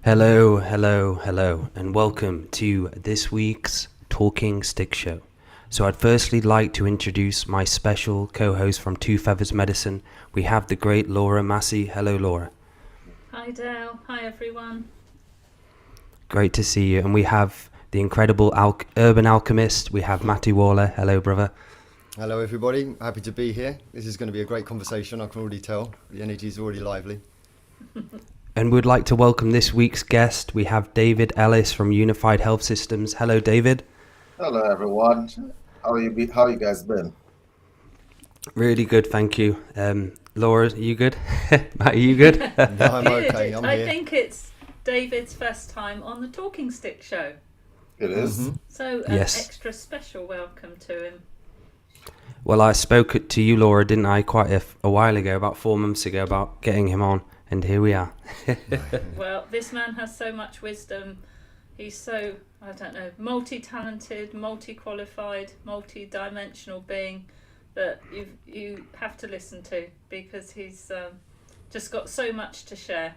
Hello, hello, hello, and welcome to this week's Talking Stick Show. So I'd firstly like to introduce my special co-host from Two Feathers Medicine. We have the great Laura Massey. Hello, Laura. Hi Dale, hi everyone. Great to see you. And we have the incredible urban alchemist. We have Matthew Waller. Hello, brother. Hello everybody, happy to be here. This is going to be a great conversation, I can already tell. The energy is already lively. And we'd like to welcome this week's guest. We have David Ellis from Unified Health Systems. Hello, David. Hello, everyone. How you guys been? Really good, thank you. Laura, are you good? Matt, are you good? No, I'm okay, I'm I here. think it's David's first time on the Talking Stick Show, It is. Mm-hmm. so Yes. extra special welcome to him. Well, I spoke to you, Laura, didn't I, quite a while ago, about 4 months ago, about getting him on, and here we are. Well, this man has so much wisdom. He's so, I don't know, multi-talented, multi-qualified, multi-dimensional being that you have to listen to because he's just got so much to share.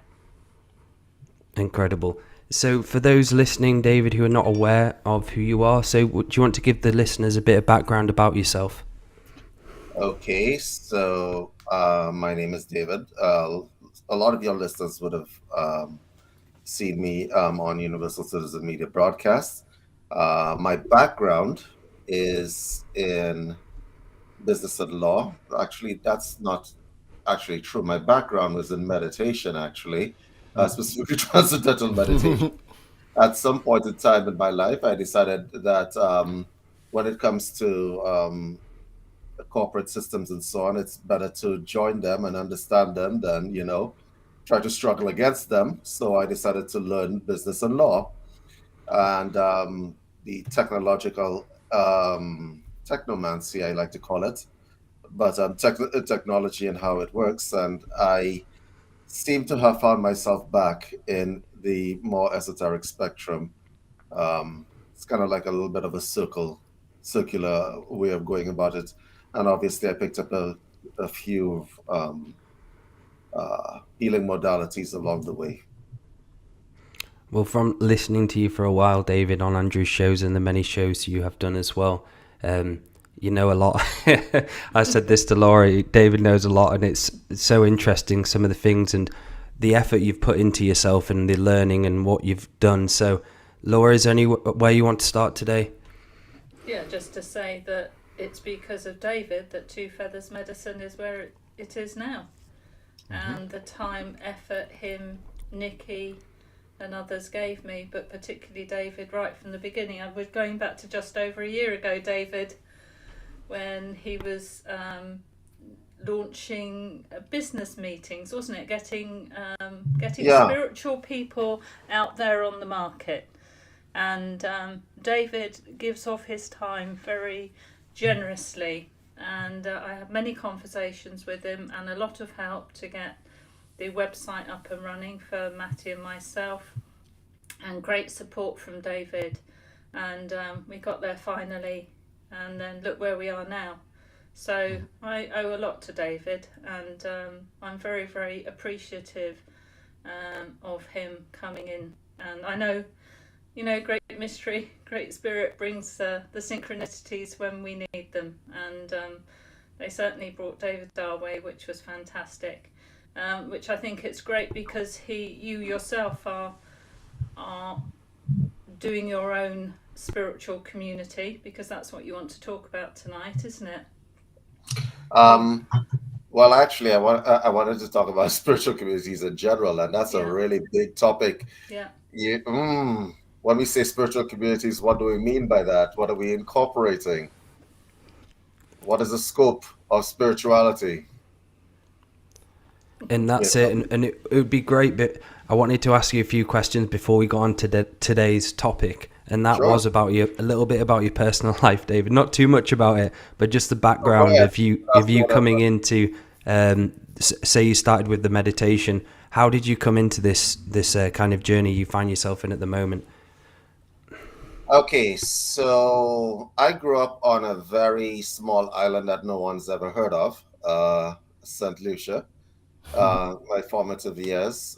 Incredible. So for those listening, David, who are not aware of who you are, so do you want to give the listeners a bit of background about yourself? Okay, so my name is David. A lot of your listeners would have seen me on Universal Citizen Media Broadcast. My background is in business and law. Actually, that's not actually true. My background was in meditation, actually, specifically transcendental meditation. At some point in time in my life, I decided that when it comes to corporate systems and so on, it's better to join them and understand them than, try to struggle against them. So I decided to learn business and law and the technological technomancy, I like to call it, but technology and how it works. And I seem to have found myself back in the more esoteric spectrum. It's kind of like a little bit of a circular way of going about it. And obviously, I picked up a few healing modalities along the way. Well, from listening to you for a while, David, on Andrew's shows and the many shows you have done as well, you know a lot. I said this to Laura, David knows a lot, and it's so interesting, some of the things and the effort you've put into yourself and the learning and what you've done. So, Laura, is there anywhere you want to start today? Yeah, just to say that it's because of David that Two Feathers Medicine is where it is now. And the time, effort him, Nikki and others gave me, but particularly David right from the beginning. I was going back to just over a year ago, David, when he was launching business meetings, wasn't it? Getting Yeah. spiritual people out there on the market. And David gives off his time very generously, and I had many conversations with him and a lot of help to get the website up and running for Matty and myself, and great support from David, and we got there finally, and then look where we are now. So I owe a lot to David, and I'm very, very appreciative of him coming in. And I know, great mystery, great spirit brings the synchronicities when we need them. And they certainly brought David our way, which was fantastic. Which I think it's great because you yourself are doing your own spiritual community, because that's what you want to talk about tonight, isn't it? Well, actually, I wanted to talk about spiritual communities in general, and that's a Yeah. really big topic. Yeah. When we say spiritual communities, what do we mean by that? What are we incorporating? What is the scope of spirituality? And You that's it. know? And it would be great, but I wanted to ask you a few questions before we go on to today's topic. And that Sure. was about a little bit about your personal life, David. Not too much about it, but just the Go background ahead. of you Ask coming whatever. into, say you started with the meditation. How did you come into this kind of journey you find yourself in at the moment? Okay, so I grew up on a very small island that no one's ever heard of, St. Lucia. My formative years.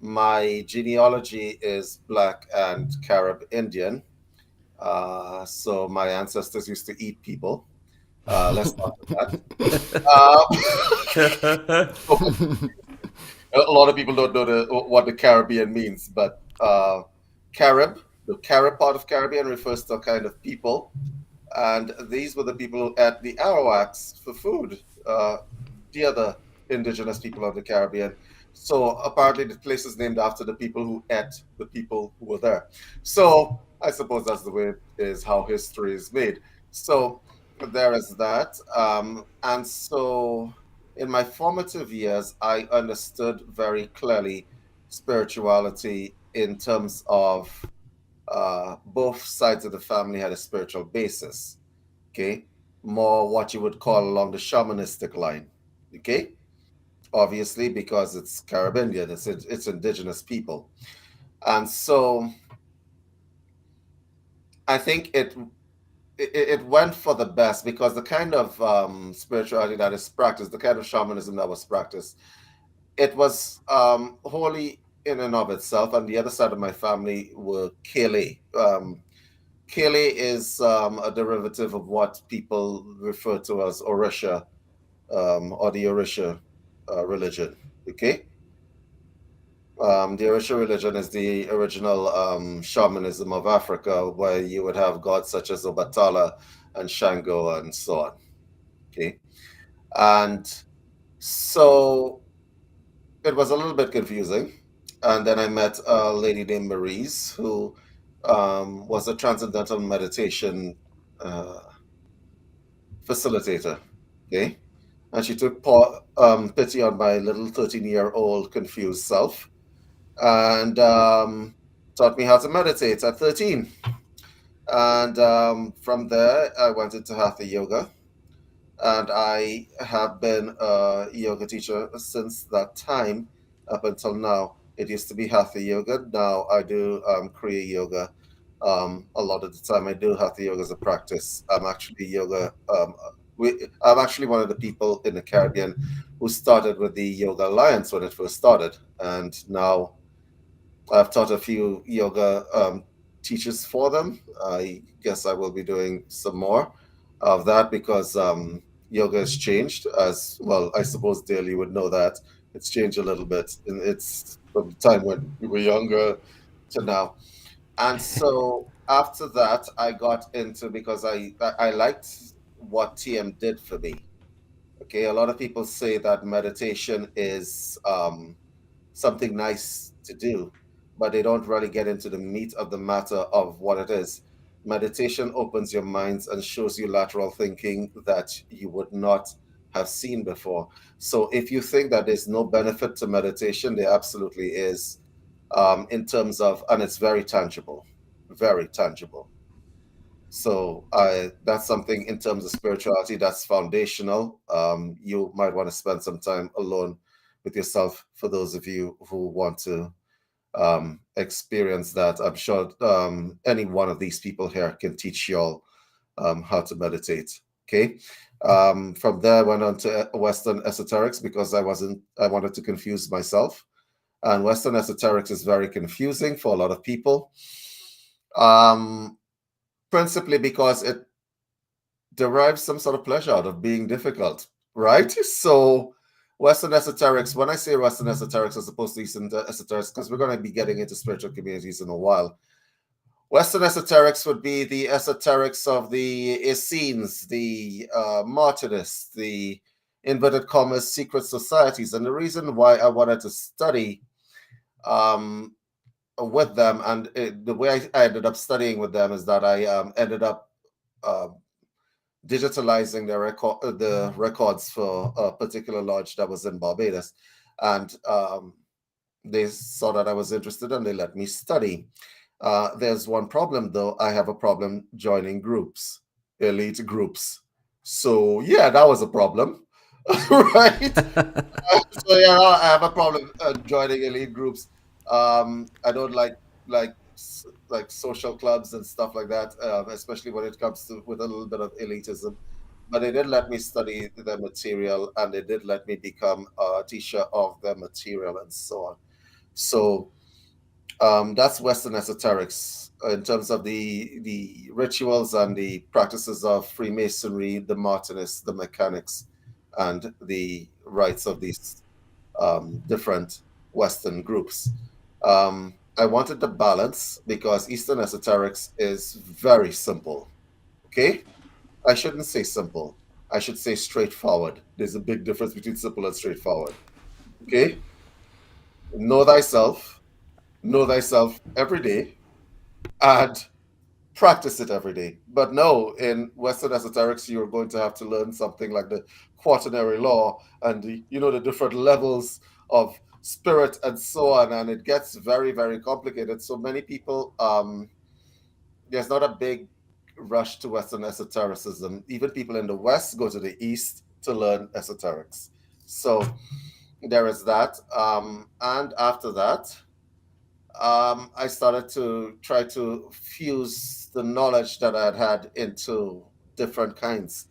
My genealogy is Black and Carib Indian. So my ancestors used to eat people. Let's start with that. A lot of people don't know what the Caribbean means, but Carib, the Carib part of Caribbean refers to a kind of people, and these were the people who ate the arawaks for food, the other indigenous people of the Caribbean. So apparently the place is named after the people who ate the people who were there. So I suppose that's the way it is how history is made. So there is that. And so in my formative years, I understood very clearly spirituality in terms of both sides of the family had a spiritual basis. Okay, more what you would call along the shamanistic line. Okay, obviously because it's Caribbean, it's indigenous people, and so I think it went for the best because the kind of spirituality that is practiced, the kind of shamanism that was practiced, it was wholly in and of itself. And the other side of my family were Kele. Kele is a derivative of what people refer to as Orisha, or the Orisha religion. Okay, the Orisha religion is the original shamanism of Africa, where you would have gods such as Obatala and Shango and so on. Okay, and so it was a little bit confusing. And then I met a lady named Maurice, who was a transcendental meditation uh, facilitator. Okay, and she took pity on my little 13-year-old confused self and taught me how to meditate at 13. And from there, I went into Hatha Yoga. And I have been a yoga teacher since that time up until now. It used to be Hatha Yoga. Now I do Kriya Yoga. A lot of the time, I do Hatha Yoga as a practice. I'm actually yoga. I'm actually one of the people in the Caribbean who started with the Yoga Alliance when it first started, and now I've taught a few yoga teachers for them. I guess I will be doing some more of that because yoga has changed as well. I suppose Dale, you would know that it's changed a little bit. And it's from the time when we were younger to now. And so after that, I got into because I liked what TM did for me. Okay, a lot of people say that meditation is something nice to do, but they don't really get into the meat of the matter of what it is. Meditation opens your minds and shows you lateral thinking that you would not have seen before. So if you think that there's no benefit to meditation, there absolutely is, in terms of, and it's very tangible, very tangible. So that's something in terms of spirituality that's foundational. You might want to spend some time alone with yourself for those of you who want to experience that. I'm sure any one of these people here can teach y'all how to meditate. Okay. From there, I went on to Western esoterics because I wanted to confuse myself. And Western esoterics is very confusing for a lot of people. Principally because it derives some sort of pleasure out of being difficult, right? So, Western esoterics, when I say Western esoterics as opposed to Eastern esoterics, because we're going to be getting into spiritual communities in a while, Western esoterics would be the esoterics of the Essenes, the Martionists, the inverted commas secret societies. And the reason why I wanted to study with them, and the way I ended up studying with them is that I ended up digitalizing the records for a particular lodge that was in Barbados, and they saw that I was interested and they let me study. There's one problem though. I have a problem joining groups, elite groups. So yeah, that was a problem, right? So yeah, I have a problem joining elite groups. I don't like social clubs and stuff like that, especially when it comes to with a little bit of elitism. But they did let me study the material, and they did let me become a teacher of the material and so on. So that's Western esoterics in terms of the rituals and the practices of Freemasonry, the Martinists, the mechanics, and the rites of these different Western groups. I wanted the balance because Eastern esoterics is very simple. Okay, I shouldn't say simple. I should say straightforward. There's a big difference between simple and straightforward. Okay, know know thyself every day, and practice it every day. But no, in Western esoterics, you're going to have to learn something like the quaternary law and the different levels of spirit and so on, and it gets very, very complicated. So many people, there's not a big rush to Western esotericism. Even people in the West go to the East to learn esoterics. So there is that. And after that, I started to try to fuse the knowledge that I had into different kinds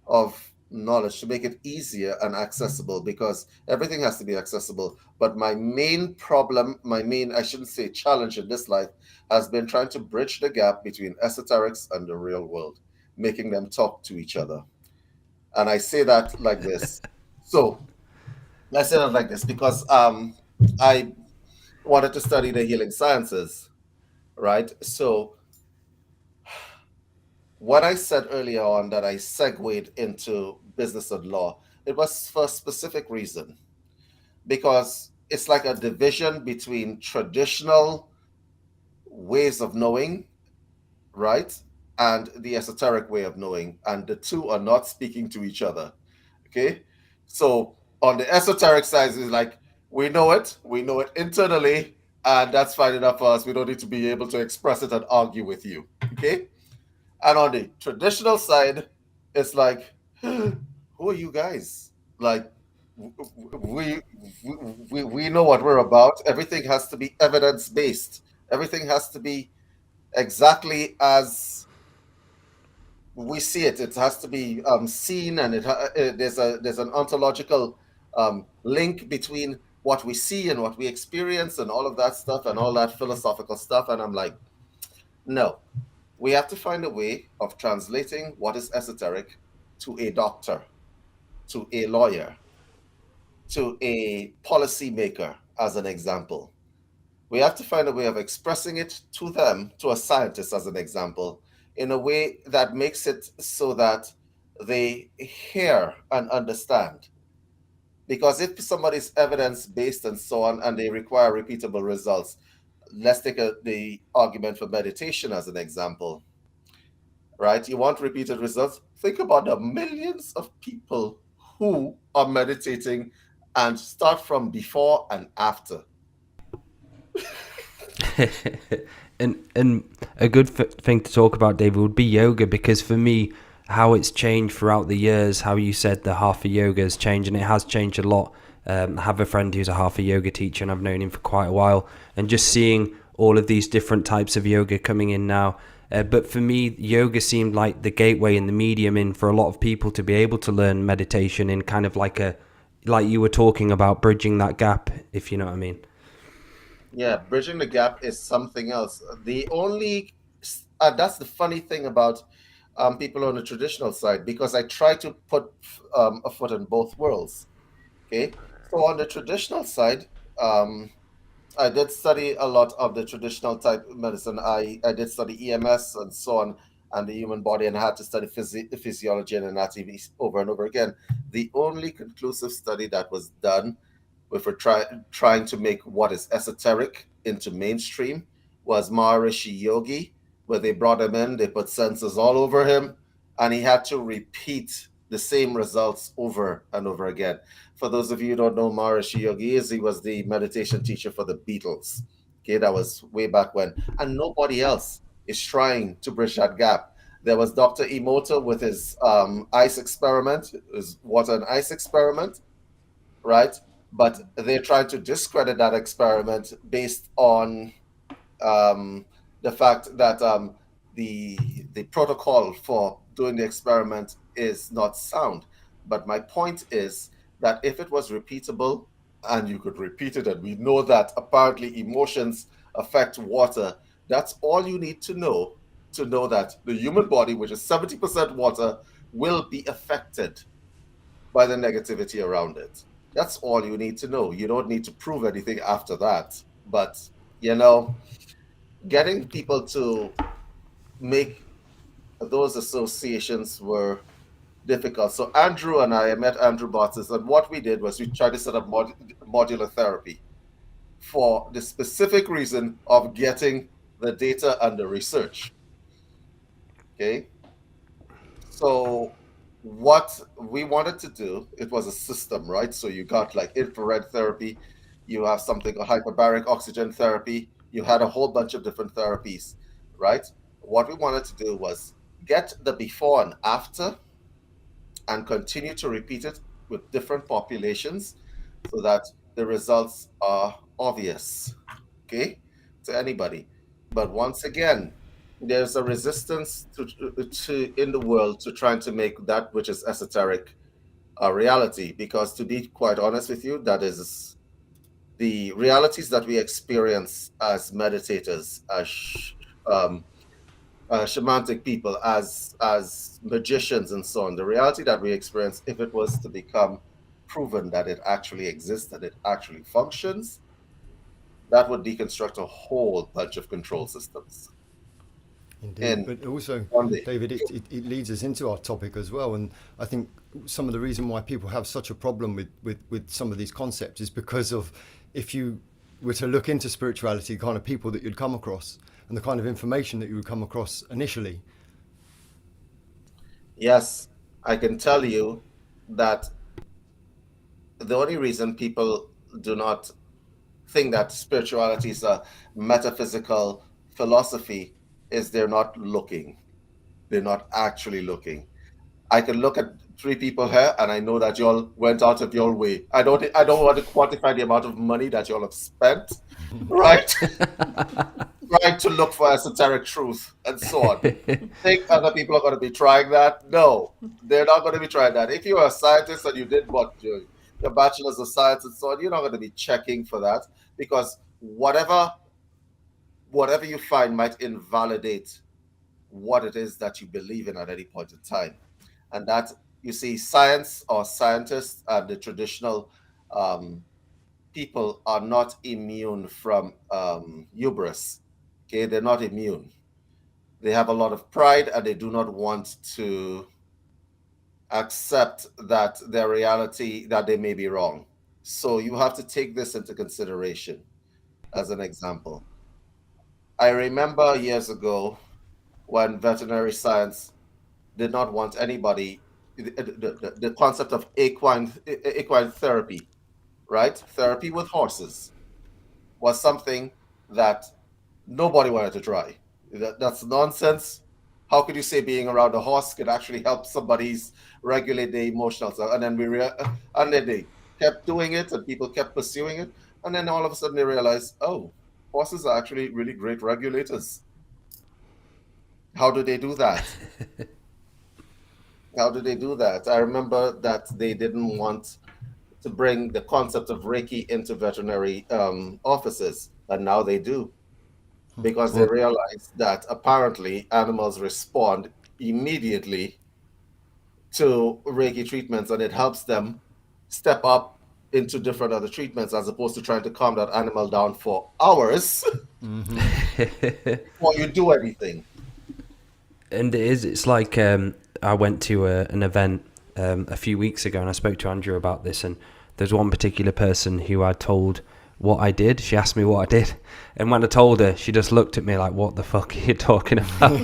of knowledge to make it easier and accessible because everything has to be accessible. But my main problem, I shouldn't say challenge in this life, has been trying to bridge the gap between esoterics and the real world, making them talk to each other. And I say that like this. So I say that like this because I wanted to study the healing sciences, right? So what I said earlier on that I segued into business and law, it was for a specific reason because it's like a division between traditional ways of knowing, right? And the esoteric way of knowing. And the two are not speaking to each other. Okay. So on the esoteric side, is like we know it internally, and that's fine enough for us. We don't need to be able to express it and argue with you. Okay. And on the traditional side, it's like, who are you guys? Like, we, we know what we're about. Everything has to be evidence based. Everything has to be exactly as we see it. It has to be seen, and there's an ontological link between what we see and what we experience, and all of that stuff, and all that philosophical stuff. And I'm like, no, we have to find a way of translating what is esoteric to a doctor, to a lawyer, to a policymaker, as an example. We have to find a way of expressing it to them, to a scientist, as an example, in a way that makes it so that they hear and understand. Because if somebody's evidence based and so on, and they require repeatable results, let's take the argument for meditation as an example, right? You want repeated results? Think about the millions of people who are meditating and start from before and after. And a good thing to talk about, David, would be yoga, because for me, how it's changed throughout the years, how you said the hatha yoga has changed, and it has changed a lot. I have a friend who's a hatha yoga teacher, and I've known him for quite a while, and just seeing all of these different types of yoga coming in now. But for me, yoga seemed like the gateway and the medium in for a lot of people to be able to learn meditation in kind of like you were talking about, bridging that gap, if you know what I mean. Yeah, bridging the gap is something else. The only That's the funny thing about people on the traditional side, because I try to put a foot in both worlds. Okay, so on the traditional side, um, I did study a lot of the traditional type of medicine. I did study EMS and so on, and the human body, and I had to study physiology and anatomy over and over again. The only conclusive study that was done if we're trying to make what is esoteric into mainstream was Maharishi Yogi, where they brought him in, they put sensors all over him, and he had to repeat the same results over and over again. For those of you who don't know Maharishi Yogi is, he was the meditation teacher for the Beatles. Okay, that was way back when. And nobody else is trying to bridge that gap. There was Dr. Emoto with his ice experiment, his water and ice experiment, right? But they're trying to discredit that experiment based on the fact that the protocol for doing the experiment is not sound. But my point is that if it was repeatable, and you could repeat it. And we know that apparently emotions affect water. That's all you need to know that the human body, which is 70% water, will be affected by the negativity around it. That's all you need to know. You don't need to prove anything after that. But, you know, getting people to make those associations were difficult. So Andrew and I met Andrew Bartis, and what we did was we tried to set up modular therapy for the specific reason of getting the data under research. Okay. So what we wanted to do, it was a system, right? So you got like infrared therapy, you have something called hyperbaric oxygen therapy, you had a whole bunch of different therapies, right? What we wanted to do was get the before and after and continue to repeat it with different populations so that the results are obvious, okay, to anybody. But once again, there's a resistance to in the world to trying to make that which is esoteric a reality, because to be quite honest with you, that is the realities that we experience as meditators, as shamanic people, as magicians and so on. The reality that we experience, if it was to become proven that it actually exists, that it actually functions, that would deconstruct a whole bunch of control systems. Indeed, but also, David, it leads us into our topic as well. And I think some of the reason why people have such a problem with some of these concepts is because of, if you were to look into spirituality, the kind of people that you'd come across and the kind of information that you would come across initially. Yes, I can tell you that the only reason people do not think that spirituality is a metaphysical philosophy is they're not looking. They're not actually looking. I can look at 3 people here and I know that y'all went out of your way. I don't want to quantify the amount of money that y'all have spent, right? Trying to look for esoteric truth and so on. Think other people are going to be trying that? No, they're not going to be trying that. If you're a scientist and you did what your bachelor's of science and so on, you're not going to be checking for that, because whatever you find might invalidate what it is that you believe in at any point in time. And that, you see, science or scientists and the traditional people are not immune from hubris. Okay, they're not immune. They have a lot of pride and they do not want to accept that their reality, that they may be wrong. So you have to take this into consideration as an example. I remember years ago when veterinary science did not want anybody, the concept of equine therapy, right? Therapy with horses was something that nobody wanted to try. That's nonsense. How could you say being around a horse could actually help somebody's regulate their emotional stuff? And then and then they kept doing it and people kept pursuing it. And then all of a sudden they realized, oh, horses are actually really great regulators. How do they do that? How do they do that? I remember that they didn't want to bring the concept of Reiki into veterinary offices, and now they do, because they realize that apparently animals respond immediately to Reiki treatments, and it helps them step up into different other treatments, as opposed to trying to calm that animal down for hours before you do anything. And it's like I went to an event a few weeks ago and I spoke to Andrew about this, and there's one particular person who I told what I did. She asked me what I did, and when I told her, she just looked at me like, what the fuck are you talking about?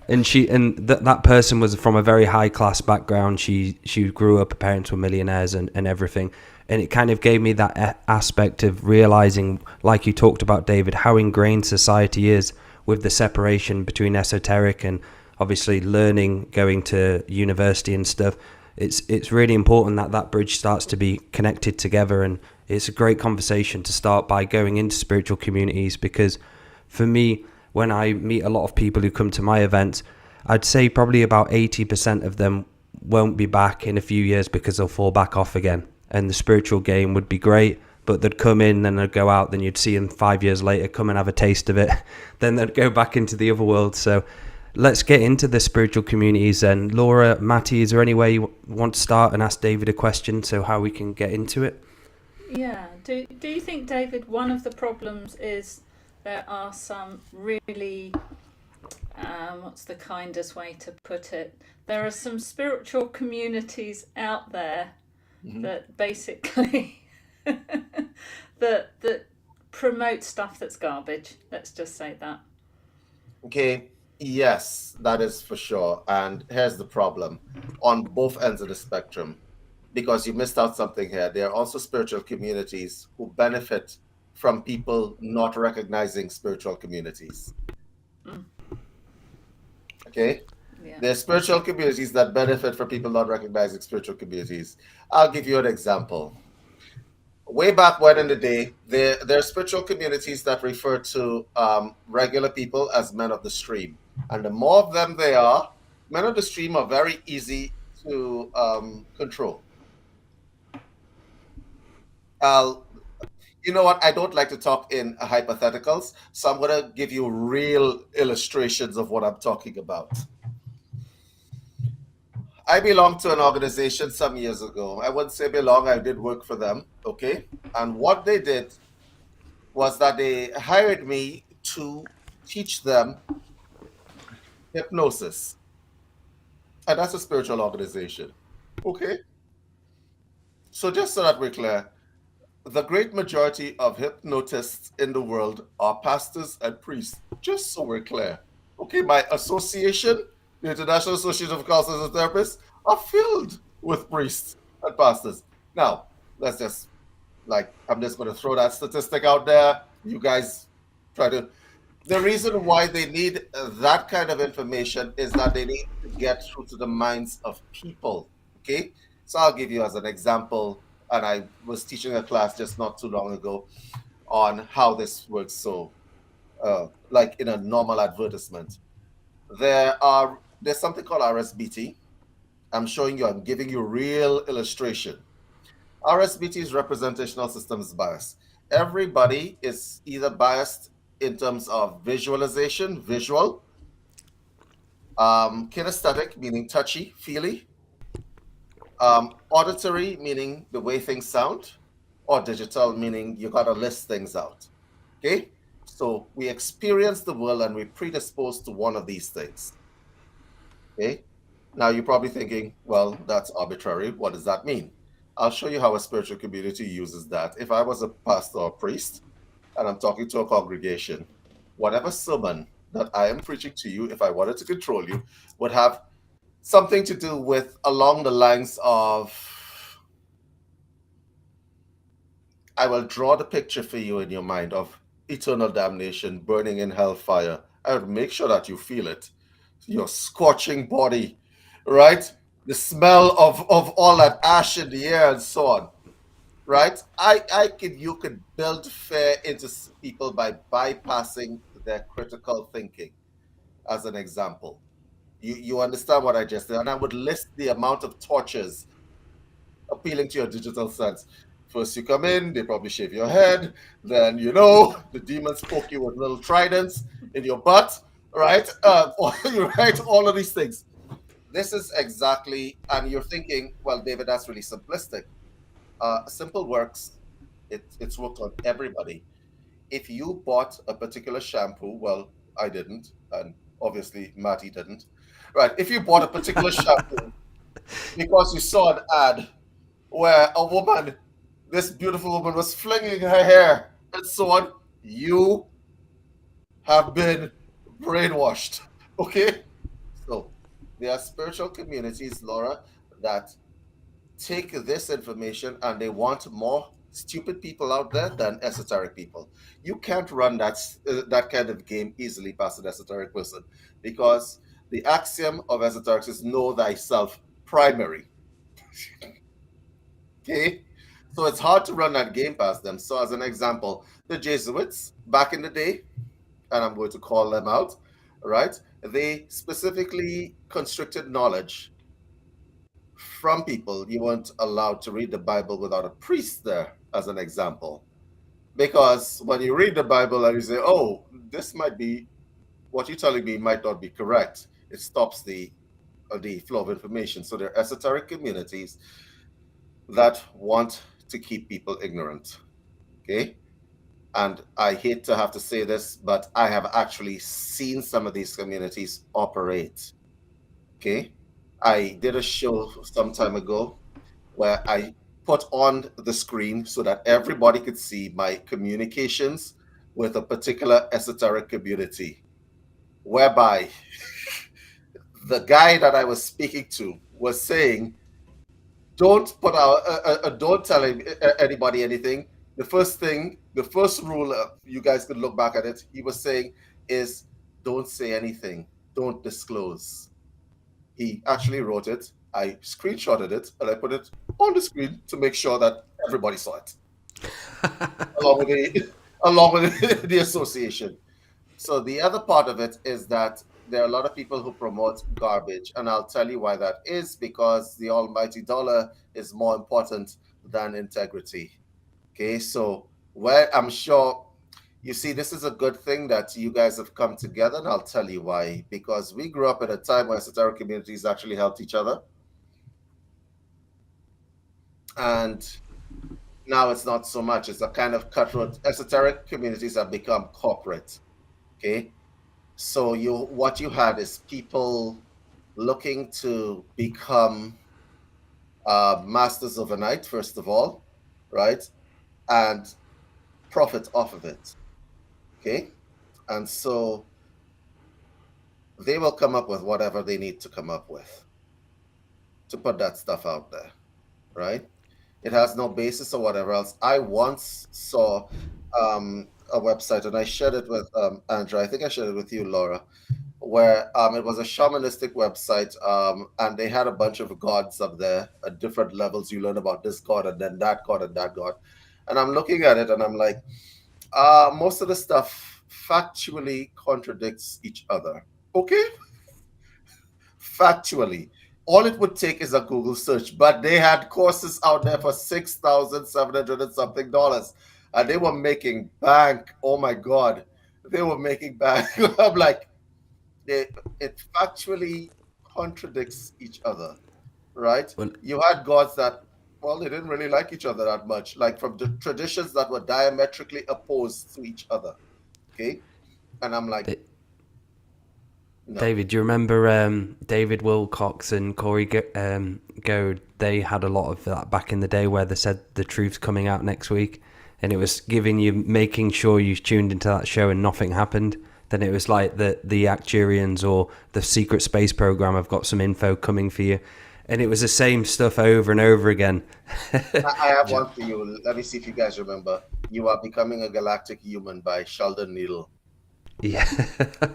that person was from a very high class background. She grew up, her parents were millionaires and everything, and it kind of gave me that aspect of realizing, like you talked about, David, how ingrained society is with the separation between esoteric and obviously learning, going to university and stuff. It's really important that bridge starts to be connected together, and it's a great conversation to start by going into spiritual communities, because for me, when I meet a lot of people who come to my events, I'd say probably about 80% of them won't be back in a few years because they'll fall back off again. and the spiritual game would be great, but they'd come in, then they'd go out, then you'd see them 5 years later come and have a taste of it, then they'd go back into the other world. So let's get into the spiritual communities. And Laura, Matty, is there any way you want to start and ask David a question, so how we can get into it? Yeah. Do you think, David, one of the problems is there are some really, what's the kindest way to put it? There are some spiritual communities out there that basically that promote stuff that's garbage. Let's just say that. Okay. Yes, that is for sure. And here's the problem on both ends of the spectrum, because you missed out something here. There are also spiritual communities who benefit from people not recognizing spiritual communities. Okay? Yeah. There are spiritual communities that benefit from people not recognizing spiritual communities. I'll give you an example. Way back when in the day, there are spiritual communities that refer to regular people as men of the stream. And the more of them there are, men of the stream are very easy to control. You know what? I don't like to talk in hypotheticals, so I'm going to give you real illustrations of what I'm talking about. I belonged to an organization some years ago. I wouldn't say belong, I did work for them, okay? And what they did was that they hired me to teach them hypnosis. And that's a spiritual organization, okay? So just so that we're clear, the great majority of hypnotists in the world are pastors and priests, just so we're clear. Okay, my association, the International Association of Counselors and Therapists, are filled with priests and pastors. Now, let's just, I'm just going to throw that statistic out there. You guys try to. The reason why they need that kind of information is that they need to get through to the minds of people. Okay, so I'll give you as an example, and I was teaching a class just not too long ago on how this works. So, like in a normal advertisement, there's something called RSBT. I'm giving you real illustration. RSBT is representational systems bias. Everybody is either biased in terms of visualization, visual, kinesthetic, meaning touchy, feely, auditory, meaning the way things sound, or digital, meaning you got to list things out. Okay? So we experience the world and we're predisposed to one of these things. Okay? Now you're probably thinking, well, that's arbitrary. What does that mean? I'll show you how a spiritual community uses that. If I was a pastor or priest and I'm talking to a congregation, whatever sermon that I am preaching to you, if I wanted to control you, would have something to do with along the lines of, I will draw the picture for you in your mind of eternal damnation, burning in hellfire. I would make sure that you feel it. Your scorching body, right? The smell of all that ash in the air and so on, right? You could build fear into people by bypassing their critical thinking, as an example. You understand what I just did? And I would list the amount of tortures appealing to your digital sense. First you come in, they probably shave your head, then the demons poke you with little tridents in your butt, right? Right, all of these things. This is exactly, and you're thinking, well, David, that's really simplistic. Simple works. It's worked on everybody. If you bought a particular shampoo, well, I didn't, and obviously Matty didn't, right? If you bought a particular shampoo because you saw an ad where a woman, this beautiful woman, was flinging her hair and so on, you have been brainwashed, okay? So there are spiritual communities, Laura, that take this information and they want more stupid people out there than esoteric people. You can't run that kind of game easily past an esoteric person, because the axiom of esoterics is know thyself primary. Okay? So it's hard to run that game past them. So as an example, the Jesuits back in the day, and I'm going to call them out, right? They specifically constricted knowledge from people, you weren't allowed to read the Bible without a priest there, as an example. Because when you read the Bible and you say, oh, this might be, what you're telling me might not be correct, it stops the flow of information. So there are esoteric communities that want to keep people ignorant. Okay. And I hate to have to say this, but I have actually seen some of these communities operate. Okay. I did a show some time ago where I put on the screen so that everybody could see my communications with a particular esoteric community, whereby the guy that I was speaking to was saying, don't put out, don't tell anybody anything. The first rule, you guys could look back at it, he was saying is, don't say anything, don't disclose. He actually wrote it. I screenshotted it and I put it on the screen to make sure that everybody saw it, along with the association. So the other part of it is that there are a lot of people who promote garbage, and I'll tell you why that is, because the almighty dollar is more important than integrity. Okay, so where I'm sure, you see, this is a good thing that you guys have come together, and I'll tell you why. Because we grew up at a time where esoteric communities actually helped each other. And now it's not so much. It's a kind of cutthroat. Esoteric communities have become corporate. Okay. So what you had is people looking to become masters overnight, first of all, right? And profit off of it. Okay. And so they will come up with whatever they need to come up with to put that stuff out there, right? It has no basis or whatever else. I once saw a website, and I shared it with Andrew. I think I shared it with you, Laura, where it was a shamanistic website, and they had a bunch of gods up there at different levels. You learn about this god and then that god and that god. And I'm looking at it and I'm like, most of the stuff factually contradicts each other. Okay? Factually. All it would take is a Google search, but they had courses out there for $6,700 and something dollars, and they were making bank. Oh my God, they were making bank. I'm like, it factually contradicts each other, right? Well, you had gods that, well, they didn't really like each other that much, like from the traditions that were diametrically opposed to each other. Okay, and I'm like. No. David, do you remember David Wilcox and Corey Goad? They had a lot of that back in the day where they said the truth's coming out next week, and it was making sure you tuned into that show and nothing happened. Then it was like the Acturians or the secret space program have got some info coming for you. And it was the same stuff over and over again. I have one for you. Let me see if you guys remember. You Are Becoming a Galactic Human by Sheldon Needle. Yeah.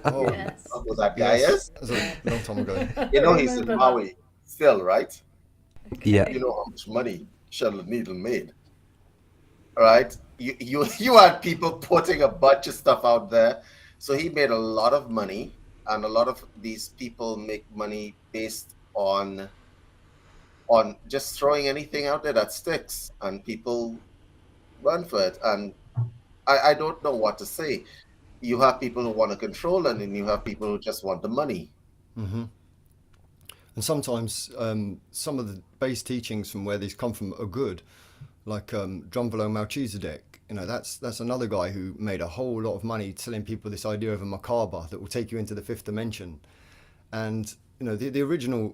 Oh, yes. Was that Gaia? Yes. That was a long time ago. You know he's in Maui still, right? Okay. Yeah. You know how much money Sheldon Needle made, right? You had people putting a bunch of stuff out there, so he made a lot of money, and a lot of these people make money based on just throwing anything out there that sticks, and people run for it. And I don't know what to say. You have people who want to control, and then you have people who just want the money. Mm-hmm. And sometimes some of the base teachings from where these come from are good, like Drumvalo Melchizedek. You know, that's another guy who made a whole lot of money telling people this idea of a macabre that will take you into the fifth dimension. And you know, the original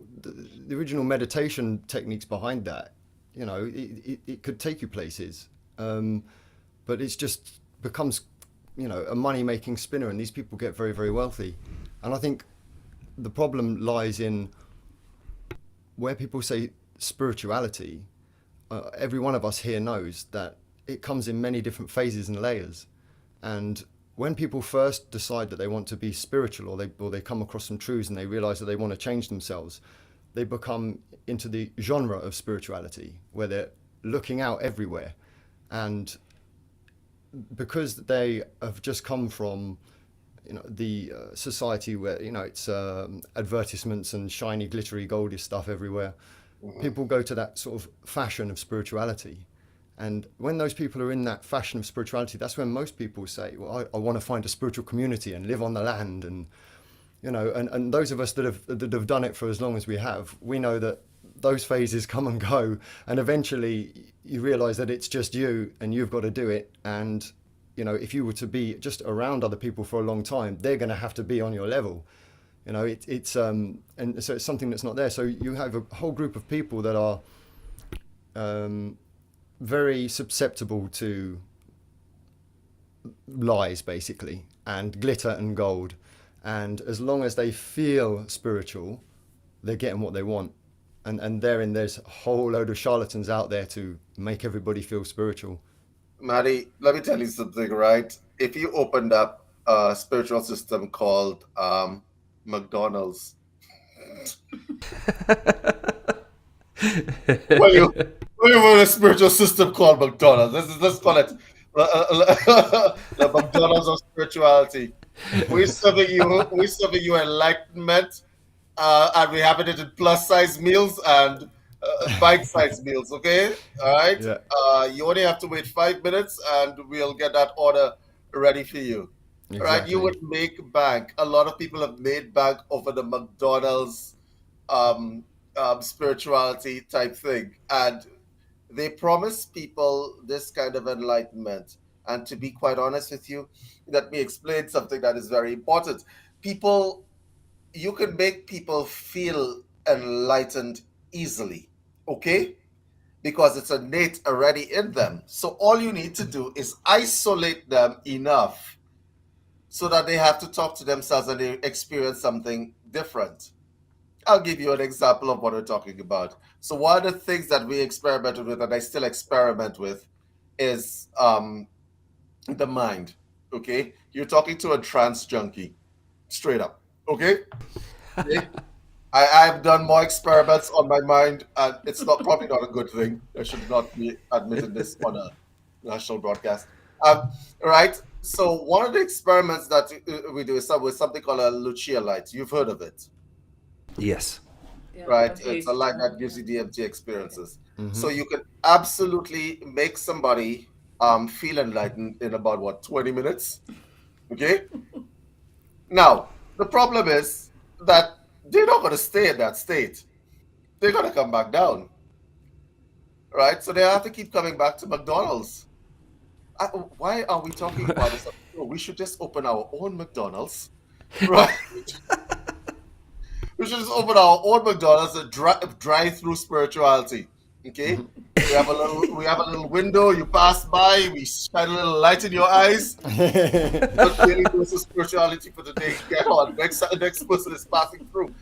meditation techniques behind that, you know, it could take you places, but it's just becomes, you know, a money-making spinner, and these people get very, very wealthy. And I think the problem lies in where people say spirituality. Every one of us here knows that it comes in many different phases and layers. And when people first decide that they want to be spiritual, or they come across some truths and they realize that they want to change themselves, they become into the genre of spirituality where they're looking out everywhere. And because they have just come from, you know, the society where, you know, it's advertisements and shiny, glittery, goldy stuff everywhere, people go to that sort of fashion of spirituality. And when those people are in that fashion of spirituality, that's when most people say, well, I want to find a spiritual community and live on the land. And, you know, and those of us that have done it for as long as we have, we know that those phases come and go. And eventually you realize that it's just you and you've got to do it. And, you know, if you were to be just around other people for a long time, they're going to have to be on your level. You know, it's and so it's something that's not there. So you have a whole group of people that are very susceptible to lies, basically, and glitter and gold. And as long as they feel spiritual, they're getting what they want. And there's a whole load of charlatans out there to make everybody feel spiritual. Maddie, let me tell you something, right? If you opened up a spiritual system called McDonald's, well, you have a spiritual system called McDonald's. Let's call it the McDonald's of spirituality. We're serving you enlightenment, and we're having it in plus-size meals and bite-size meals. Okay, all right. Yeah. You only have to wait 5 minutes, and we'll get that order ready for you. Exactly. Right? You would make bank. A lot of people have made bank over the McDonald's spirituality type thing, and they promise people this kind of enlightenment. And to be quite honest with you, let me explain something that is very important. You can make people feel enlightened easily, okay? Because it's innate already in them. So all you need to do is isolate them enough so that they have to talk to themselves and they experience something different. I'll give you an example of what we're talking about. So one of the things that we experimented with, and I still experiment with, is the mind. Okay, you're talking to a trance junkie, straight up. Okay, I've done more experiments on my mind, and it's probably not a good thing. I should not be admitting this on a national broadcast. Right. So one of the experiments that we do is with something called a Lucia light. You've heard of it? Yes. Yeah, Right. I've It's used a light that. that gives you DMT experiences. Mm-hmm. So you can absolutely make somebody feel enlightened in about 20 minutes. Okay. Now the problem is that they're not going to stay in that state. They're going to come back down. Right. So they have to keep coming back to McDonald's. Why are we talking about this? We should just open our own McDonald's, right? We should just open our own McDonald's and drive-through spirituality. Okay, we have a little window. You pass by, we shine a little light in your eyes. Not really goes to spirituality for the day. Get on. Next person is passing through,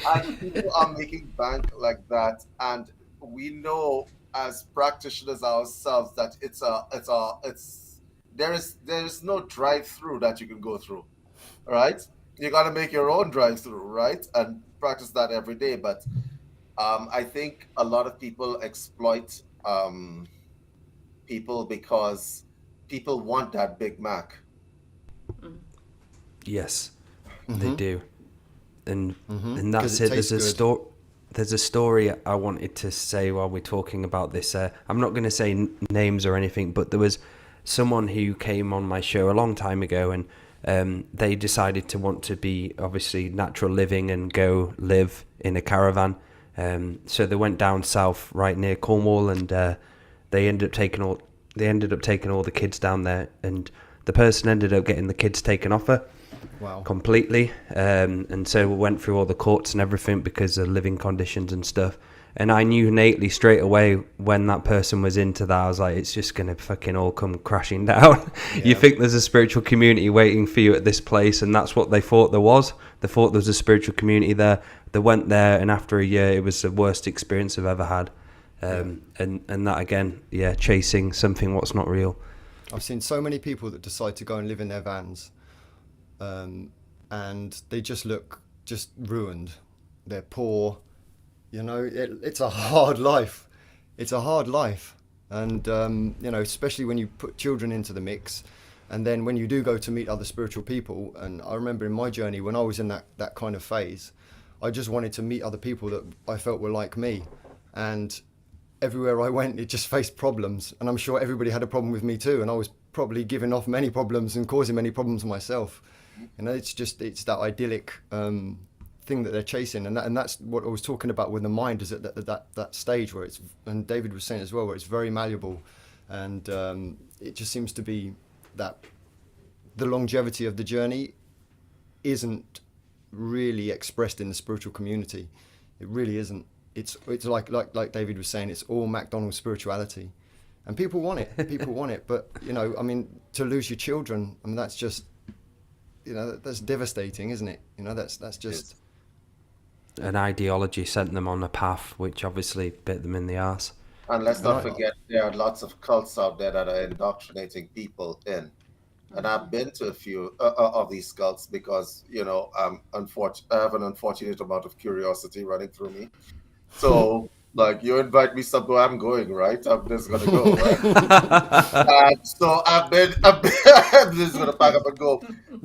and people are making bank like that. And we know as practitioners ourselves that there is no drive-through that you can go through. Right? You got to make your own drive-through, right? And practice that every day. But I think a lot of people exploit people because people want that Big Mac. Yes, Mm-hmm. they do. And that's 'Cause it. tastes good. There's a story I wanted to say while we're talking about this. I'm not going to say names or anything, but there was someone who came on my show a long time ago, and they decided to want to be obviously natural living and go live in a caravan. So they went down south, right near Cornwall, and they ended up taking all the kids down there, and the person ended up getting the kids taken off her. Wow. Completely. And so we went through all the courts and everything because of living conditions and stuff. And I knew innately straight away when that person was into that, I was like, it's just going to fucking all come crashing down. Yeah. You think there's a spiritual community waiting for you at this place, and that's what they thought there was. They thought there was a spiritual community there. They went there, and after a year, it was the worst experience I've ever had. And that again, chasing something what's not real. I've seen so many people that decide to go and live in their vans, and they just look just ruined. They're poor. You know, it's a hard life. It's a hard life. And, especially when you put children into the mix. And then when you do go to meet other spiritual people, and I remember in my journey, when I was in that kind of phase, I just wanted to meet other people that I felt were like me. and everywhere I went, it just faced problems. And I'm sure everybody had a problem with me too. And I was probably giving off many problems and causing many problems myself. It's that idyllic thing that they're chasing, and that's what I was talking about with the mind, is at that stage where it's, and David was saying as well, where it's very malleable, and it just seems to be that the longevity of the journey isn't really expressed in the spiritual community. It really isn't. It's like David was saying, it's all McDonald's spirituality, and people want it. People want it, but to lose your children, that's just, that's devastating, isn't it? That's just an ideology sent them on a path which obviously bit them in the arse. And let's not forget, there are lots of cults out there that are indoctrinating people in. And I've been to a few of these cults because, I have an unfortunate amount of curiosity running through me. So, you invite me somewhere, I'm going, right? I'm just going to go, right? And so I'm just going to pack up and go.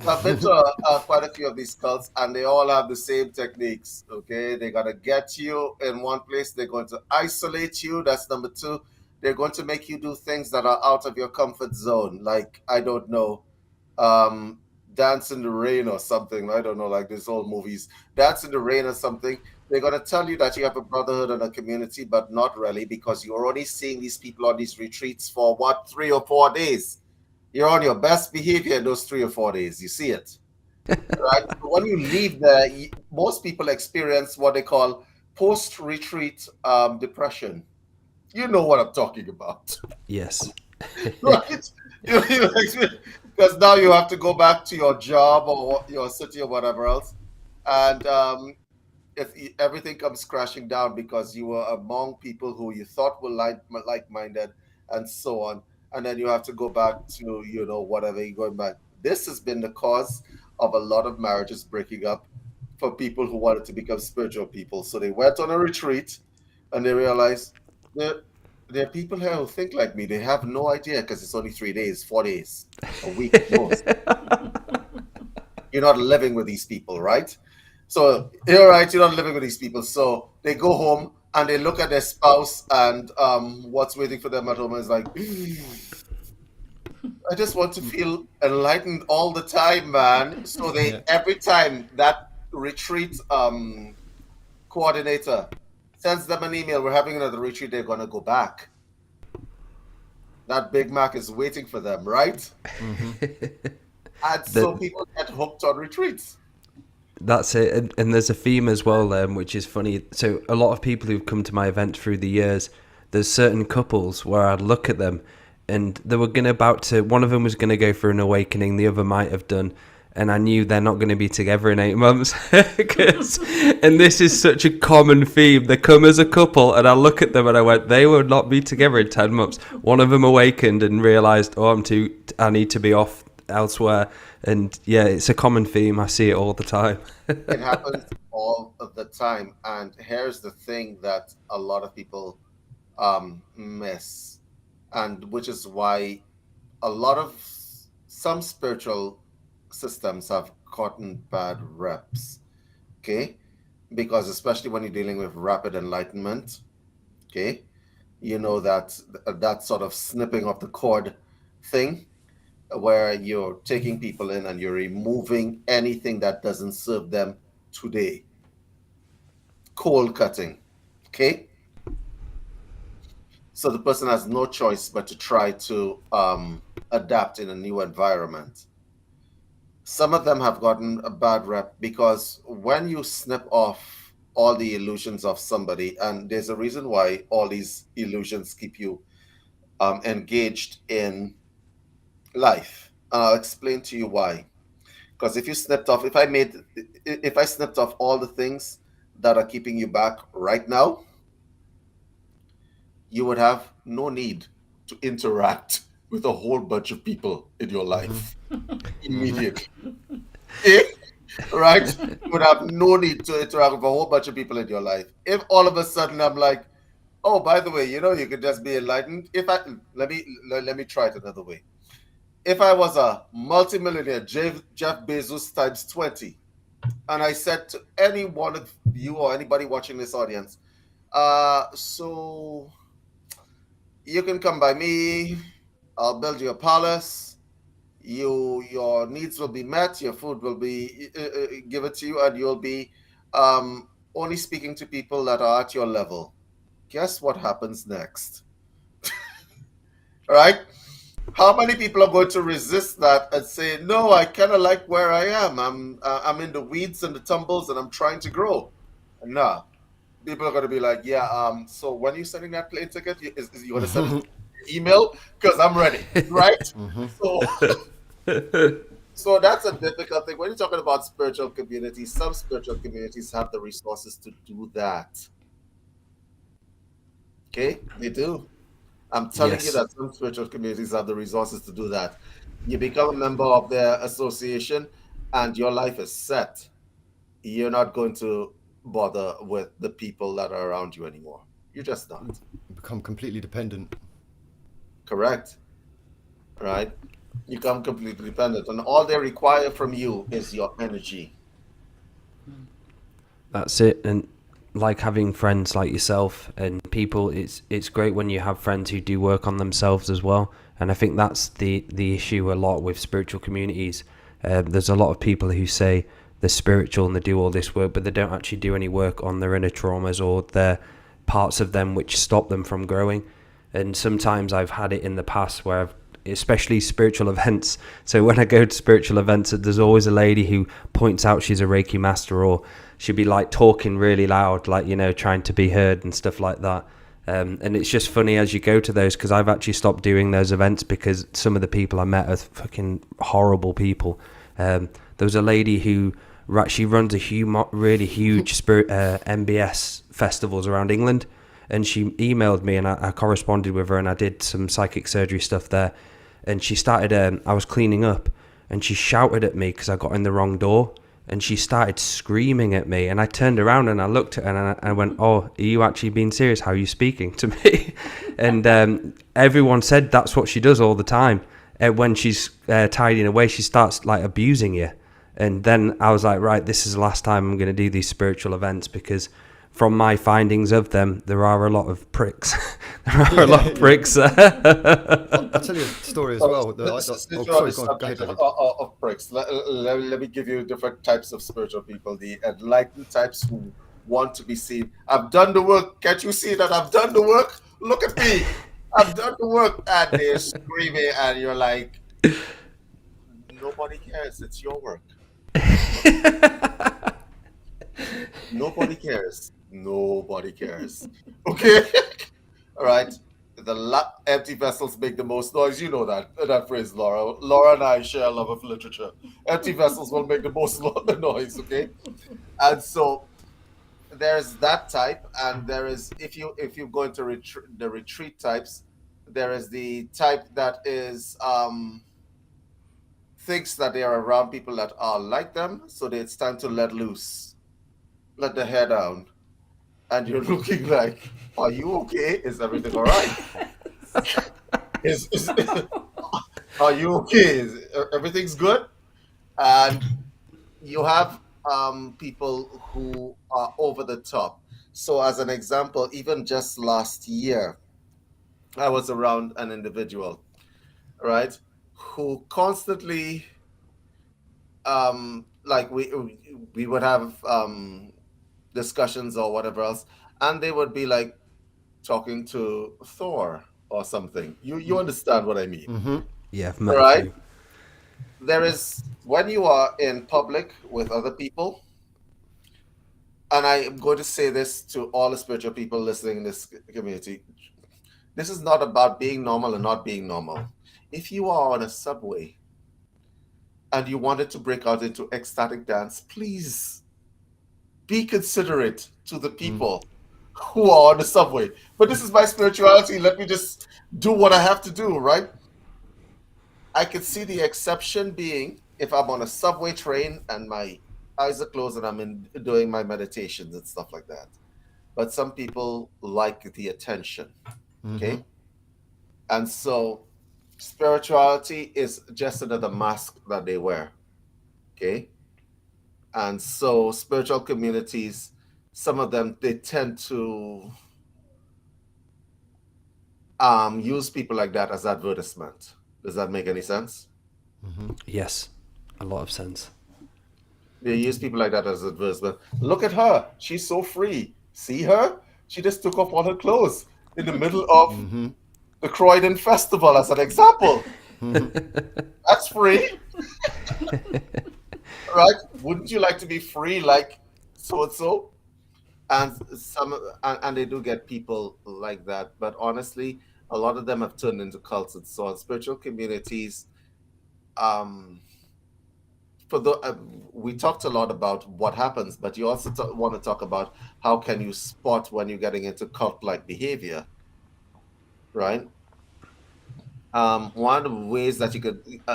I've been to quite a few of these cults, and they all have the same techniques, okay? They're going to get you in one place. They're going to isolate you. That's number two. They're going to make you do things that are out of your comfort zone. Like, I don't know, Dance in the Rain or something. I don't know, like these old movies. Dance in the Rain or something. They're going to tell you that you have a brotherhood and a community, but not really, because you're only seeing these people on these retreats for 3 or 4 days. You're on your best behavior in those 3 or 4 days. You see it. Right? When you leave there, most people experience what they call post-retreat depression. You know what I'm talking about. Yes. Right? Because now you have to go back to your job or your city or whatever else. And if everything comes crashing down because you were among people who you thought were like-minded and so on. And then you have to go back to, whatever you're going back. This has been the cause of a lot of marriages breaking up for people who wanted to become spiritual people. So they went on a retreat and they realized there are people here who think like me. They have no idea because it's only 3 days, 4 days, a week at most. You're not living with these people, right? So you're right, you're not living with these people. So they go home and they look at their spouse, and what's waiting for them at home is like, I just want to feel enlightened all the time, man. So every time that retreat coordinator sends them an email, we're having another retreat, they're going to go back. That Big Mac is waiting for them, right? Mm-hmm. And so people get hooked on retreats. That's it. And there's a theme as well, which is funny. So a lot of people who've come to my event through the years, there's certain couples where I'd look at them and they were one of them was going to go for an awakening, the other might have done. And I knew they're not going to be together in 8 months. And this is such a common theme. They come as a couple and I look at them and I went, they will not be together in 10 months. One of them awakened and realised, I need to be off elsewhere. And yeah, it's a common theme. I see it all the time. It happens all of the time. And here's the thing that a lot of people miss, and which is why some spiritual systems have gotten bad reps, okay? Because especially when you're dealing with rapid enlightenment, okay, that sort of snipping of the cord thing, where you're taking people in and you're removing anything that doesn't serve them today. Cold cutting, okay? So the person has no choice but to try to adapt in a new environment. Some of them have gotten a bad rep because when you snip off all the illusions of somebody, and there's a reason why all these illusions keep you engaged in life. And I'll explain to you why. Because if I snipped off all the things that are keeping you back right now, you would have no need to interact with a whole bunch of people in your life immediately. Right? You would have no need to interact with a whole bunch of people in your life. If all of a sudden I'm like, oh, by the way, you could just be enlightened. Let me try it another way. If I was a multimillionaire, Jeff Bezos times 20, and I said to any one of you or anybody watching this audience, So you can come by me. I'll build you a palace. Your needs will be met. Your food will be given to you, and you'll be only speaking to people that are at your level. Guess what happens next? Right? How many people are going to resist that and say, "No, I kind of like where I am. I'm in the weeds and the tumbles, and I'm trying to grow." Nah, people are going to be like, "Yeah, so when you sending that plane ticket, is you going to send it email? Because I'm ready, right?" So, so that's a difficult thing when you're talking about spiritual communities. Some spiritual communities have the resources to do that. Okay, they do. I'm telling you Yes. that some spiritual communities have the resources to do that. You become a member of their association and your life is set. You're not going to bother with the people that are around you anymore. You're just not. Become completely dependent. Correct. Right? You become completely dependent. And all they require from you is your energy. That's it. And like having friends like yourself and people, it's great when you have friends who do work on themselves as well. And I think that's the issue a lot with spiritual communities. There's a lot of people who say they're spiritual and they do all this work, but they don't actually do any work on their inner traumas or their parts of them which stop them from growing. And sometimes I've had it in the past where I've, especially spiritual events. So when I go to spiritual events, there's always a lady who points out she's a Reiki master, or she'll be like talking really loud, like, you know, trying to be heard and stuff like that. And it's just funny as you go to those, because I've actually stopped doing those events because some of the people I met are fucking horrible people. There was a lady who she runs a really huge MBS festivals around England, and she emailed me and I corresponded with her and I did some psychic surgery stuff there. And she started, I was cleaning up and she shouted at me because I got in the wrong door, and she started screaming at me, and I turned around and I looked at her and I went, "Oh, are you actually being serious? How are you speaking to me?" And everyone said that's what she does all the time. When she's tidying away, she starts like abusing you. And then I was like, right, this is the last time I'm going to do these spiritual events, because from my findings of them, there are a lot of pricks. There are a lot of pricks. I'll tell you a story as well. Since Sorry, you're on the go ahead, subject David. of pricks, let me give you different types of spiritual people. The enlightened types who want to be seen. I've done the work. Can't you see that I've done the work? Look at me. I've done the work. And they're screaming, and you're like, nobody cares. It's your work. Nobody cares. Nobody cares. Okay? All right. The empty vessels make the most noise. You know that phrase, Laura. Laura and I share a love of literature. Empty vessels will make the most noise. Okay, and so there's that type, and there is if you go into the retreat types, there is the type that is thinks that they are around people that are like them, so it's time to let loose, let the hair down, and you're looking like, are you okay? Is everything all right? is Are you okay? Everything's good? And you have people who are over the top. So, as an example, even just last year, I was around an individual, right, who constantly, like we would have discussions or whatever else, and they would be like talking to Thor or something. You understand what I mean? Mm-hmm. Yeah, I've met a Right? few. There is, when you are in public with other people, and I am going to say this to all the spiritual people listening in this community, this is not about being normal and not being normal. If you are on a subway and you wanted to break out into ecstatic dance, please be considerate to the people who are on the subway. But this is my spirituality. Let me just do what I have to do, right? I could see the exception being if I'm on a subway train and my eyes are closed and I'm doing my meditations and stuff like that. But some people like the attention. Okay. And so spirituality is just another mask that they wear. Okay. And so spiritual communities some of them, they tend to use people like that as advertisement. Does that make any sense? Yes, a lot of sense. They use people like that as advertisement. Look at her. She's so free. See her? She just took off all her clothes in the middle of the Croydon Festival as an example. That's free. Right? Wouldn't you like to be free like so-and-so? And they do get people like that. But honestly, a lot of them have turned into cults and so on. Spiritual communities, we talked a lot about what happens, but you also want to talk about how can you spot when you're getting into cult-like behavior, right? One of the ways that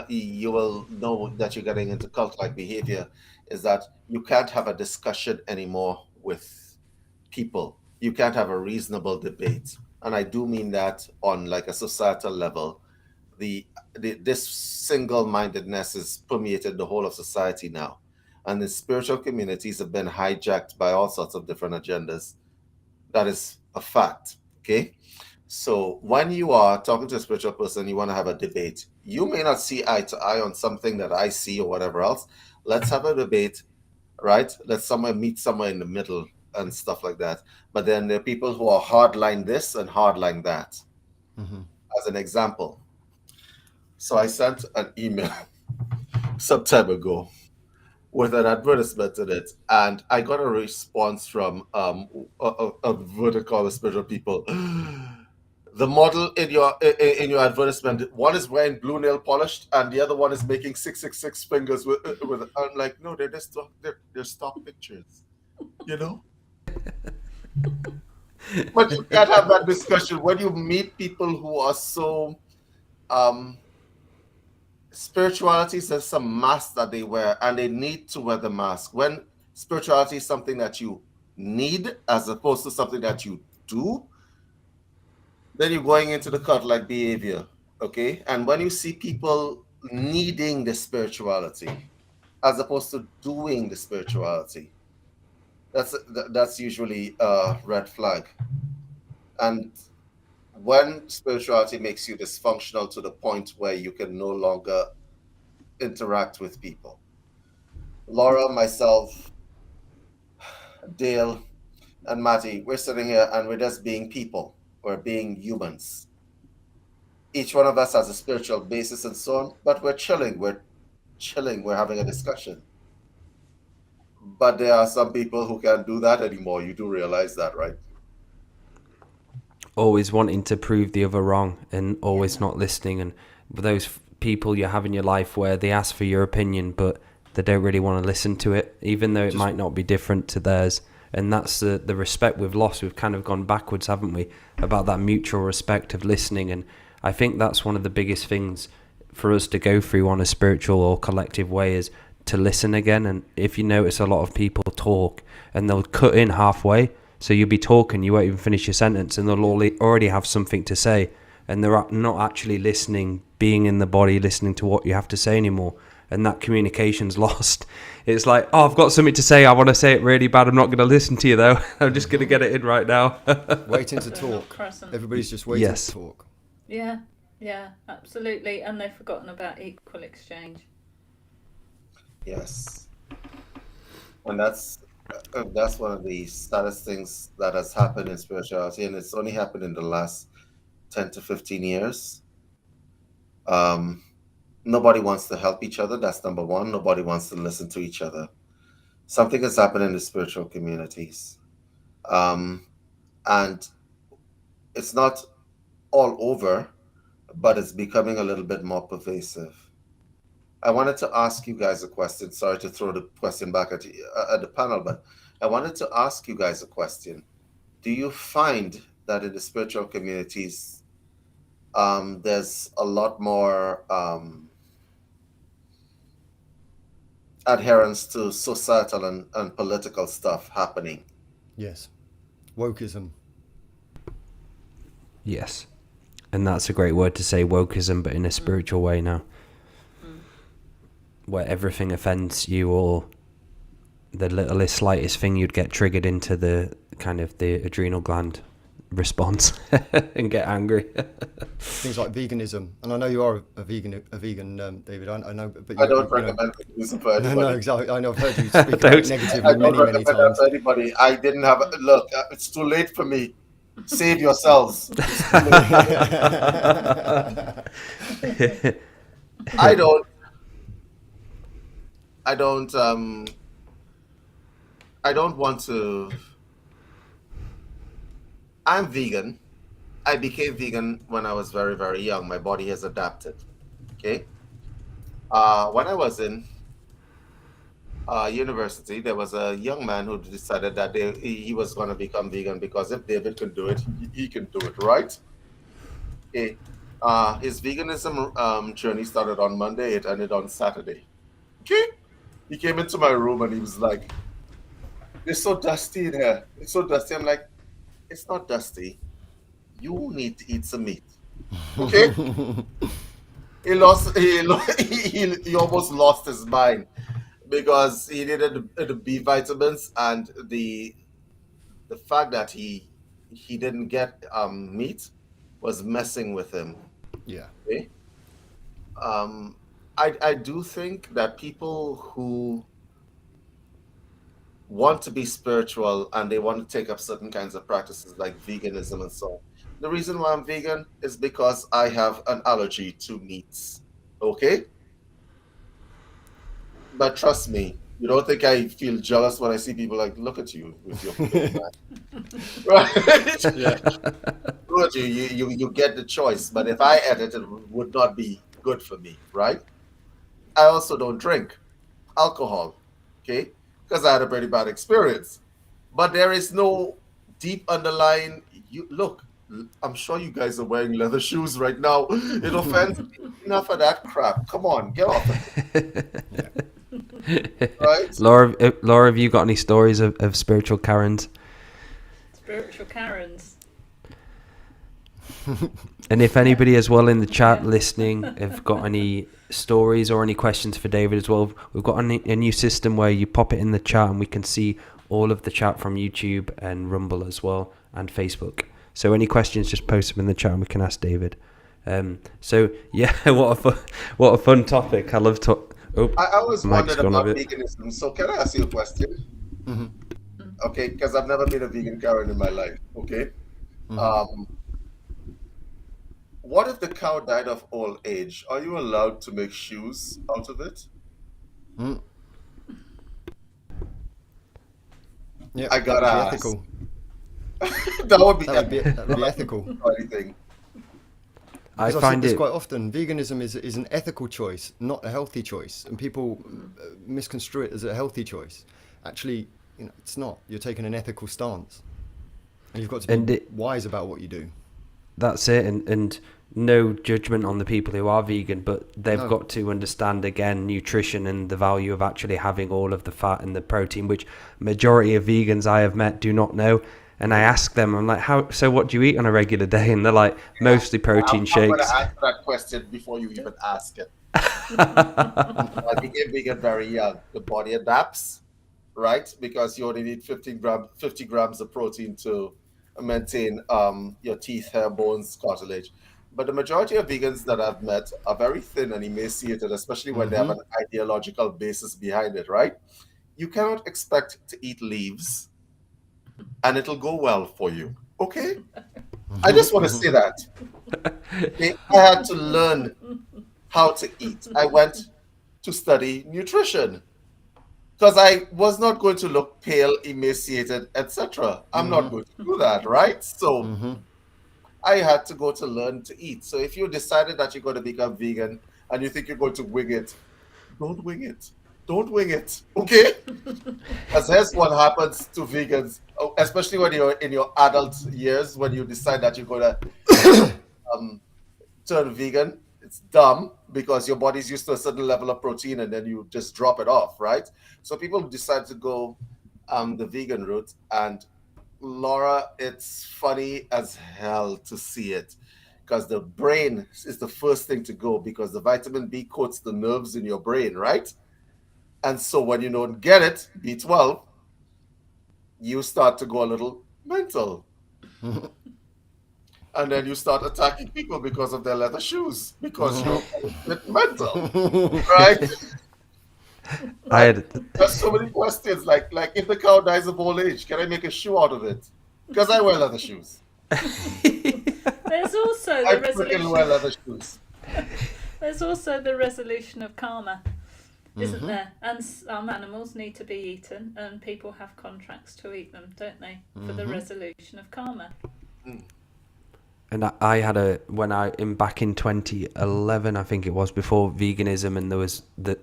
you will know that you're getting into cult-like behavior is that you can't have a discussion anymore with people. You can't have a reasonable debate, and I do mean that on like a societal level. This single-mindedness is permeated the whole of society now, and the spiritual communities have been hijacked by all sorts of different agendas. That is a fact. Okay, so when you are talking to a spiritual person, you want to have a debate. You may not see eye to eye on something that I see or whatever else. Let's have a debate, right? Let's meet somewhere in the middle and stuff like that. But then there are people who are hardline this and hardline that. As an example, so I sent an email some time ago with an advertisement in it, and I got a response from what they call the spiritual people. The model in your advertisement, one is wearing blue nail polish, and the other one is making 666 fingers with. I'm like, no, they're stock pictures, you know. But you can't have that discussion when you meet people who are so. Spirituality is just a mask that they wear, and they need to wear the mask. When spirituality is something that you need as opposed to something that you do, then you're going into the cult-like behavior, okay? And when you see people needing the spirituality as opposed to doing the spirituality, that's usually a red flag. And when spirituality makes you dysfunctional to the point where you can no longer interact with people. Laura, myself, Dale, and Matty, we're sitting here and we're just being people. We're being humans. Each one of us has a spiritual basis and so on, but we're chilling. We're having a discussion. But there are some people who can't do that anymore. You do realize that, right? Always wanting to prove the other wrong and always not listening, and those people you have in your life where they ask for your opinion but they don't really want to listen to it, even though it might not be different to theirs. And that's the respect we've lost. We've kind of gone backwards, haven't we, about that mutual respect of listening. And I think that's one of the biggest things for us to go through on a spiritual or collective way, is to listen again. And if you notice, a lot of people talk and they'll cut in halfway. So you'll be talking, you won't even finish your sentence, and they'll already have something to say, and they're not actually listening, being in the body, listening to what you have to say anymore, and that communication's lost. It's like, oh, I've got something to say, I want to say it really bad, I'm not going to listen to you though, I'm just going to get it in right now. Waiting to talk. Everybody's just waiting to talk. Yeah, absolutely, and they've forgotten about equal exchange. Yes, and that's one of the saddest things that has happened in spirituality, and it's only happened in the last 10 to 15 years. Nobody wants to help each other. That's number one. Nobody wants to listen to each other. Something has happened in the spiritual communities. And it's not all over, but it's becoming a little bit more pervasive. I wanted to ask you guys a question. Sorry to throw the question back at the panel, but I wanted to ask you guys a question. Do you find that in the spiritual communities, there's a lot more adherence to societal and political stuff happening? Yes. Wokeism. Yes. And that's a great word to say, wokeism, but in a spiritual way now. Where everything offends you, or the littlest, slightest thing, you'd get triggered into the kind of the adrenal gland response and get angry. Things like veganism, and I know you are a vegan, David. I know, but I don't recommend veganism for anybody. No, exactly. I know. I've heard you speak about it negatively many times. For anybody. I didn't have look. It's too late for me. Save yourselves. I don't. I don't want to. I'm vegan. I became vegan when I was very, very young. My body has adapted. Okay. When I was in university, there was a young man who decided that he was going to become vegan because if David can do it, he can do it, right? Okay. His veganism journey started on Monday. It ended on Saturday. Okay. He came into my room and he was like, "It's so dusty in here. It's so dusty." I'm like, "It's not dusty. You need to eat some meat." Okay. He almost lost his mind because he needed the B vitamins, and the fact that he didn't get meat was messing with him. Yeah. Okay? I do think that people who want to be spiritual and they want to take up certain kinds of practices like veganism and so on. The reason why I'm vegan is because I have an allergy to meats. Okay? But trust me, you don't think I feel jealous when I see people like, look at you with your right? Yeah. Look at you. You get the choice. But if I ate it, it would not be good for me, right? I also don't drink alcohol, okay? Because I had a pretty bad experience. But there is no deep underlying. Look, I'm sure you guys are wearing leather shoes right now. It offends me. Enough of that crap. Come on, get off it. Right? Laura, have you got any stories of spiritual Karens? Spiritual Karens. And if anybody as well in the chat listening have got any stories or any questions for David as well, we've got a new system where you pop it in the chat and we can see all of the chat from YouTube and Rumble as well and Facebook. So any questions, just post them in the chat and we can ask David. So yeah, what a fun topic. I love I was wondering about veganism. So can I ask you a question? Mm-hmm. Okay, because I've never been a vegan Karen in my life. Okay. Mm-hmm. What if the cow died of old age? Are you allowed to make shoes out of it? Mm. Yeah, I gotta ask. Ethical. That would be ethical. Anything. I find it quite often veganism is an ethical choice, not a healthy choice, and people misconstrue it as a healthy choice. Actually, it's not. You're taking an ethical stance, and you've got to be wise about what you do. That's it, and no judgment on the people who are vegan, but they've got to understand again nutrition and the value of actually having all of the fat and the protein, which majority of vegans I have met do not know. And I ask them, I'm like, so what do you eat on a regular day? And they're like, mostly protein shakes. I'm going to answer that question before you even ask it. I became vegan very young. The body adapts, right? Because you only need 50 grams of protein to maintain your teeth, hair, bones, cartilage. But the majority of vegans that I've met are very thin and emaciated, especially when they have an ideological basis behind it, right? You cannot expect to eat leaves and it'll go well for you. Okay? I just want to say that. Okay? I had to learn how to eat. I went to study nutrition because I was not going to look pale, emaciated, etc. I'm not going to do that, right? So I had to go to learn to eat. So if you decided that you're going to become vegan and you think you're going to wing it, don't wing it. Don't wing it, okay? Because here's what happens to vegans, especially when you're in your adult years, when you decide that you're going to turn vegan. It's dumb because your body's used to a certain level of protein and then you just drop it off, right? So people decide to go the vegan route. And Laura, it's funny as hell to see it because the brain is the first thing to go because the vitamin B coats the nerves in your brain, right? And so when you don't get it, B12, you start to go a little mental. And then you start attacking people because of their leather shoes, because you're a bit mental, right? There's so many questions, like if the cow dies of old age, can I make a shoe out of it? Because I wear leather shoes. There's also I the freaking resolution. wear leather shoes. There's also the resolution of karma, isn't there? And some animals need to be eaten, and people have contracts to eat them, don't they? For the resolution of karma. And I had back in 2011, I think it was, before veganism, and there was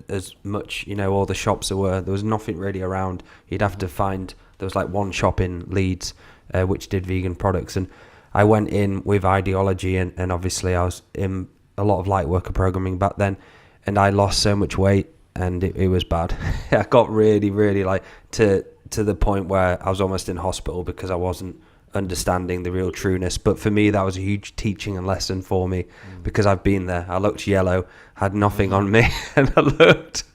as much, all the shops there was nothing really around. You'd have to find, there was like one shop in Leeds which did vegan products, and I went in with ideology, and obviously I was in a lot of light worker programming back then, and I lost so much weight, and it was bad. I got really, really to the point where I was almost in hospital because I wasn't understanding the real trueness. But for me, that was a huge teaching and lesson for me, because I've been there. I looked yellow, had nothing on me, and I looked,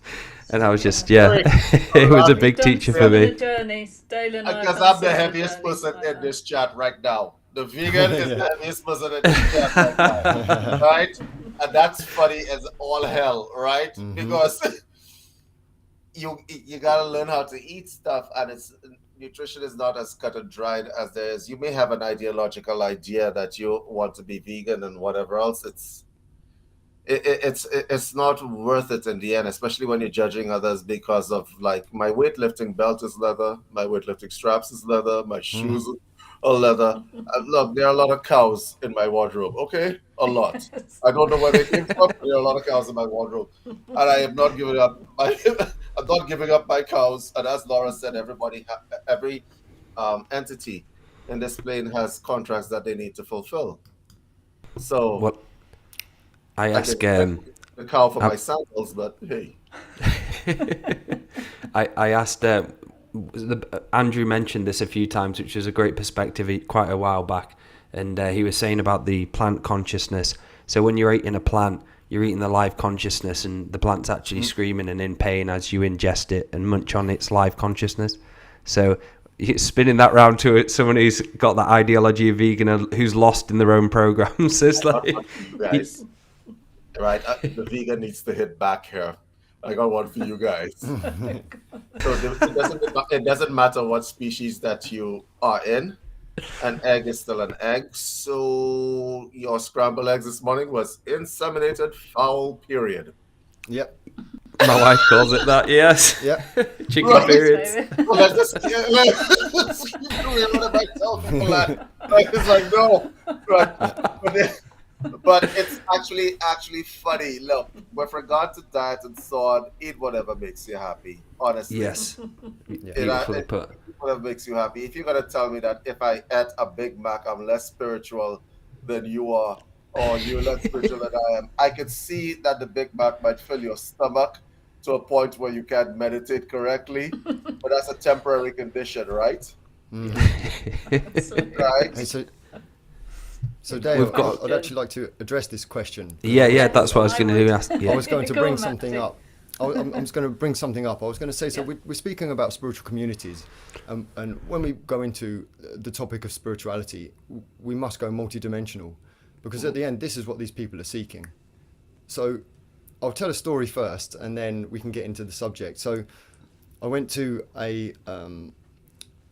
and I was just it was a big teacher for me. Because I'm the heaviest person in this chat right now. The vegan is the heaviest person in this chat right now, right? And that's funny as all hell, right? Because you gotta learn how to eat stuff, and nutrition is not as cut and dried as there is. You may have an ideological idea that you want to be vegan and whatever else. It's not worth it in the end, especially when you're judging others because of, like, my weightlifting belt is leather, my weightlifting straps is leather, my shoes are leather. Look, there are a lot of cows in my wardrobe. Okay, a lot. I don't know where they came from, but there are a lot of cows in my wardrobe, and I am not giving up. I'm not giving up my cows. And as Laura said, every entity in this plane has contracts that they need to fulfill. So what I ask the cow for my sandals, but hey. I asked Andrew mentioned this a few times, which was a great perspective quite a while back, and he was saying about the plant consciousness. So when you're eating a plant, you're eating the live consciousness, and the plant's actually screaming and in pain as you ingest it and munch on its live consciousness. So spinning that round to it, someone who's got that ideology of vegan, who's lost in their own programs, is like, guys, right? The vegan needs to hit back here. I got one for you guys. So it doesn't matter what species that you are in. An egg is still an egg. So your scrambled eggs this morning was inseminated fowl, period. Yep. My wife calls it that, yes. Yep. Chicken periods. Well, let's keep doing myself. It's like, no. Right. But it's actually funny. Look, with regard to diet and so on, eat whatever makes you happy. Honestly, yes. Whatever makes you happy. If you're gonna tell me that if I ate a Big Mac, I'm less spiritual than you are, or you're less spiritual than I am, I could see that the Big Mac might fill your stomach to a point where you can't meditate correctly, but that's a temporary condition, right? Right. Hey, so Dave, I'd actually like to address this question. Yeah, that's what I was going to do. I was going to bring something up. I'm just going to bring something up. I was going to say, so we're speaking about spiritual communities, and when we go into the topic of spirituality, we must go multidimensional, because at the end, this is what these people are seeking. So I'll tell a story first, and then we can get into the subject. So I went to a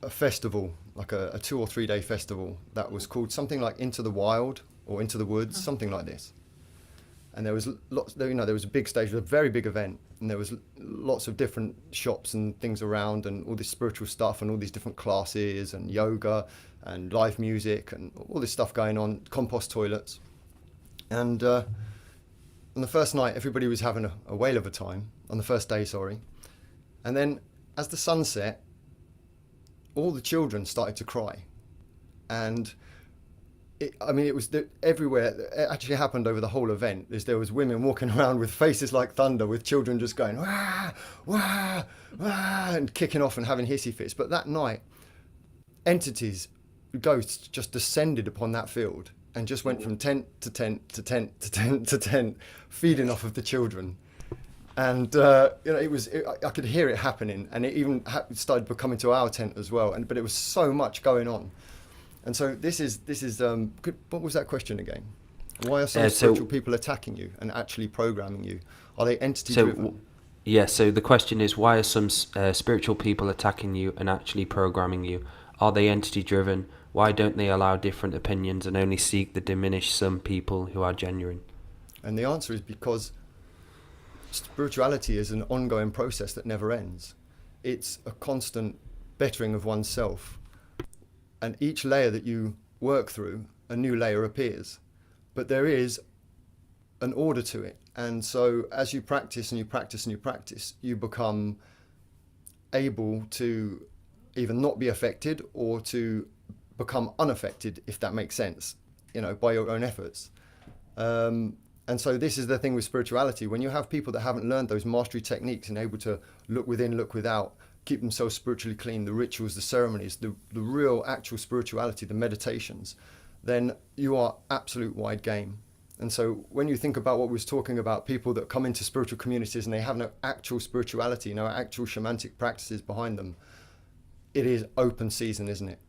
festival, like a 2 or 3 day festival that was called something like Into the Wild or Into the Woods, something like this. And there was there was a big stage, a very big event, and there was lots of different shops and things around, and all this spiritual stuff, and all these different classes, and yoga, and live music, and all this stuff going on, compost toilets. And on the first night, everybody was having a whale of a time, on the first day, sorry. And then as the sun set, all the children started to cry. And it was everywhere. It actually happened over the whole event. There was women walking around with faces like thunder, with children just going wah, wah, wah, and kicking off and having hissy fits. But that night, entities, ghosts, just descended upon that field and just went from tent to tent to tent to tent to tent, feeding off of the children. And I could hear it happening, and it even started coming to our tent as well. But it was so much going on, and so this is. What was that question again? Why are some spiritual people attacking you and actually programming you? Are they entity driven? So the question is, why are some spiritual people attacking you and actually programming you? Are they entity driven? Why don't they allow different opinions and only seek to diminish some people who are genuine? And the answer is because spirituality is an ongoing process that never ends. It's a constant bettering of oneself. And each layer that you work through, a new layer appears. But there is an order to it. And so as you practice and you practice and you practice, you become able to either not be affected or to become unaffected, if that makes sense, by your own efforts. And so this is the thing with spirituality. When you have people that haven't learned those mastery techniques and able to look within, look without, keep themselves spiritually clean, the rituals, the ceremonies, the real actual spirituality, the meditations, then you are absolute wide game. And so when you think about what we was talking about, people that come into spiritual communities and they have no actual spirituality, no actual shamanic practices behind them, it is open season, isn't it?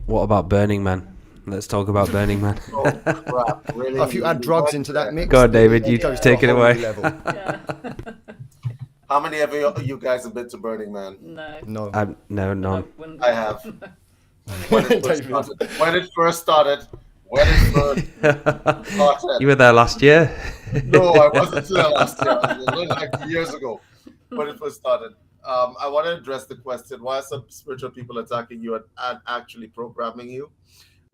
What about Burning Man? Let's talk about Burning Man. Oh, crap. Really? If you add drugs into that mix, go on, David, you take it away. Yeah. How many of you guys have been to Burning Man? No. No, none. I have. When it first started. You were there last year? No, I wasn't there last year. It was like years ago when it first started. I want to address the question, why are some spiritual people attacking you and actually programming you?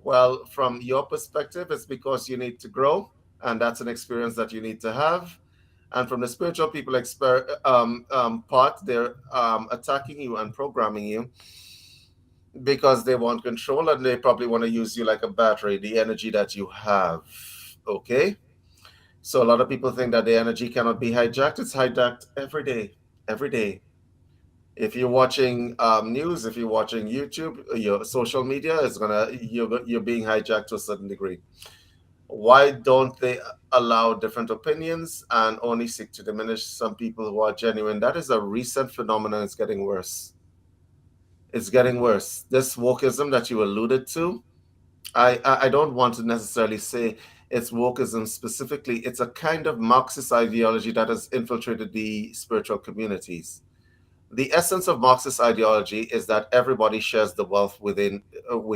Well, from your perspective, it's because you need to grow, and that's an experience that you need to have. And from the spiritual people part, they're attacking you and programming you because they want control, and they probably want to use you like a battery, the energy that you have. Okay? So a lot of people think that the energy cannot be hijacked. It's hijacked every day. If you're watching news, if you're watching YouTube, your social media, you're being hijacked to a certain degree. Why don't they allow different opinions and only seek to diminish some people who are genuine? That is a recent phenomenon. It's getting worse. It's getting worse. This wokeism that you alluded to, I don't want to necessarily say it's wokeism specifically. It's a kind of Marxist ideology that has infiltrated the spiritual communities. The essence of Marxist ideology is that everybody shares the wealth with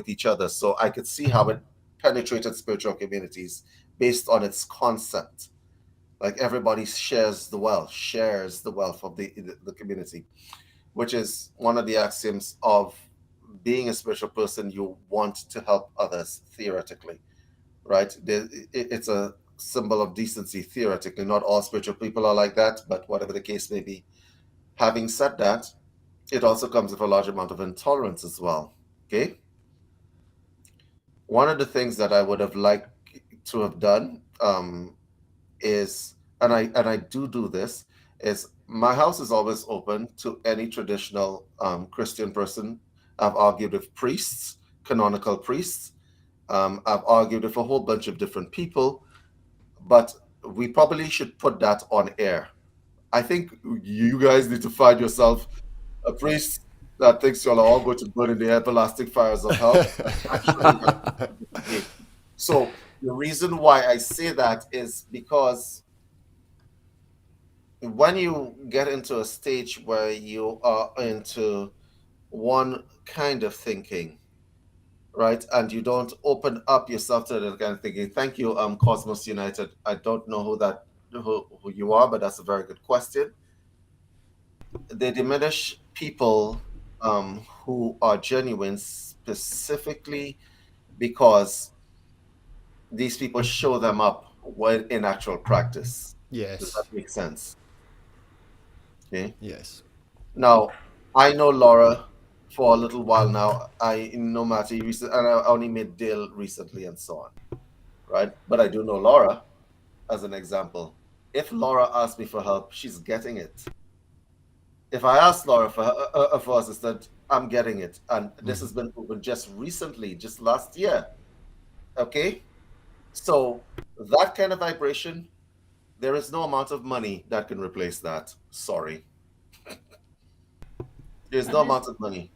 each other. So I could see how it penetrated spiritual communities based on its concept. Like everybody shares the wealth of the community, which is one of the axioms of being a spiritual person. You want to help others theoretically, right? It's a symbol of decency theoretically. Not all spiritual people are like that, but whatever the case may be. Having said that, it also comes with a large amount of intolerance as well. Okay. One of the things that I would have liked to have done is, and I do this, is my house is always open to any traditional Christian person. I've argued with priests, canonical priests. I've argued with a whole bunch of different people, but we probably should put that on air. I think you guys need to find yourself a priest that thinks you'll all go to burn in the everlasting fires of hell. So the reason why I say that is because when you get into a stage where you are into one kind of thinking, right, and you don't open up yourself to that kind of thinking. Thank you, Cosmos United. I don't know who you are, but that's a very good question. They diminish people who are genuine specifically because these people show them up when in actual practice. Yes. Does that make sense? Okay. Yes. Now, I know Laura for a little while now. I know Matty recently, and I only made Dale recently and so on. Right? But I do know Laura as an example. If Laura asks me for help, she's getting it. If I ask Laura for assistance, I'm getting it. And this has been proven just recently, just last year. Okay? So that kind of vibration, There is no amount of money that can replace that. Sorry. There's no amount of money.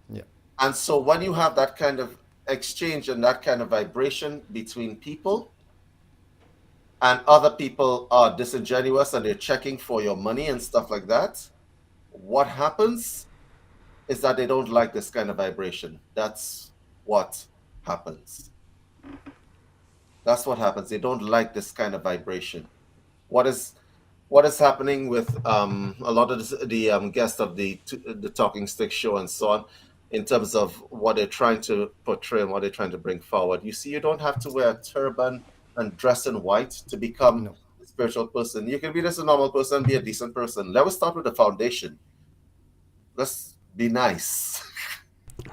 Yeah. And so when you have that kind of exchange and that kind of vibration between people, and other people are disingenuous and they're checking for your money and stuff like that, what happens is that they don't like this kind of vibration. That's what happens. That's what happens. They don't like this kind of vibration. What is happening with a lot of the guests of the Talking Stick show and so on, in terms of what they're trying to portray and what they're trying to bring forward. You see, you don't have to wear a turban and dress in white to become a spiritual person. You can be just a normal person, be a decent person. Let us start with the foundation. Let's be nice.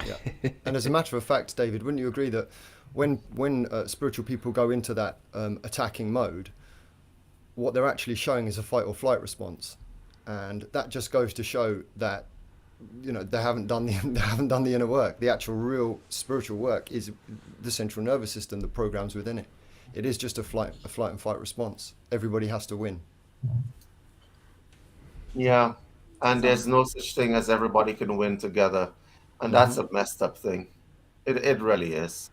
Yeah. And as a matter of fact, David, wouldn't you agree that when spiritual people go into that attacking mode, what they're actually showing is a fight or flight response, and that just goes to show that, you know, they haven't done the inner work. The actual real spiritual work is the central nervous system, the programs within it. It is just a flight and fight response. Everybody has to win. Yeah, and there's no such thing as everybody can win together, and that's a messed up thing. It really is.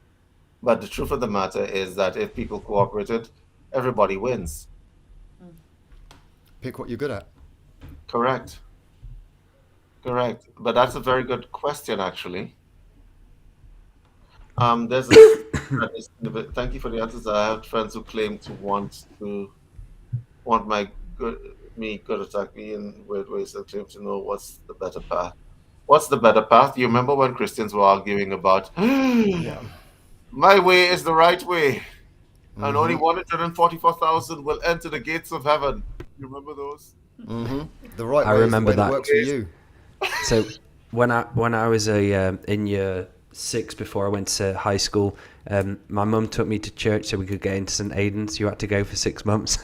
But the truth of the matter is that if people cooperated, everybody wins. Pick what you're good at. Correct. But that's a very good question, actually. There's thank you for the answers. I have friends who claim to want me good attack me in weird ways and claim to know what's the better path. What's the better path? You remember when Christians were arguing about my way is the right way, and only 144,000 will enter the gates of heaven. You remember those? The right I way remember is the way that. that works for you. So when I was in year 6 before I went to high school, my mum took me to church so we could get into St Aidan's. You had to go for 6 months.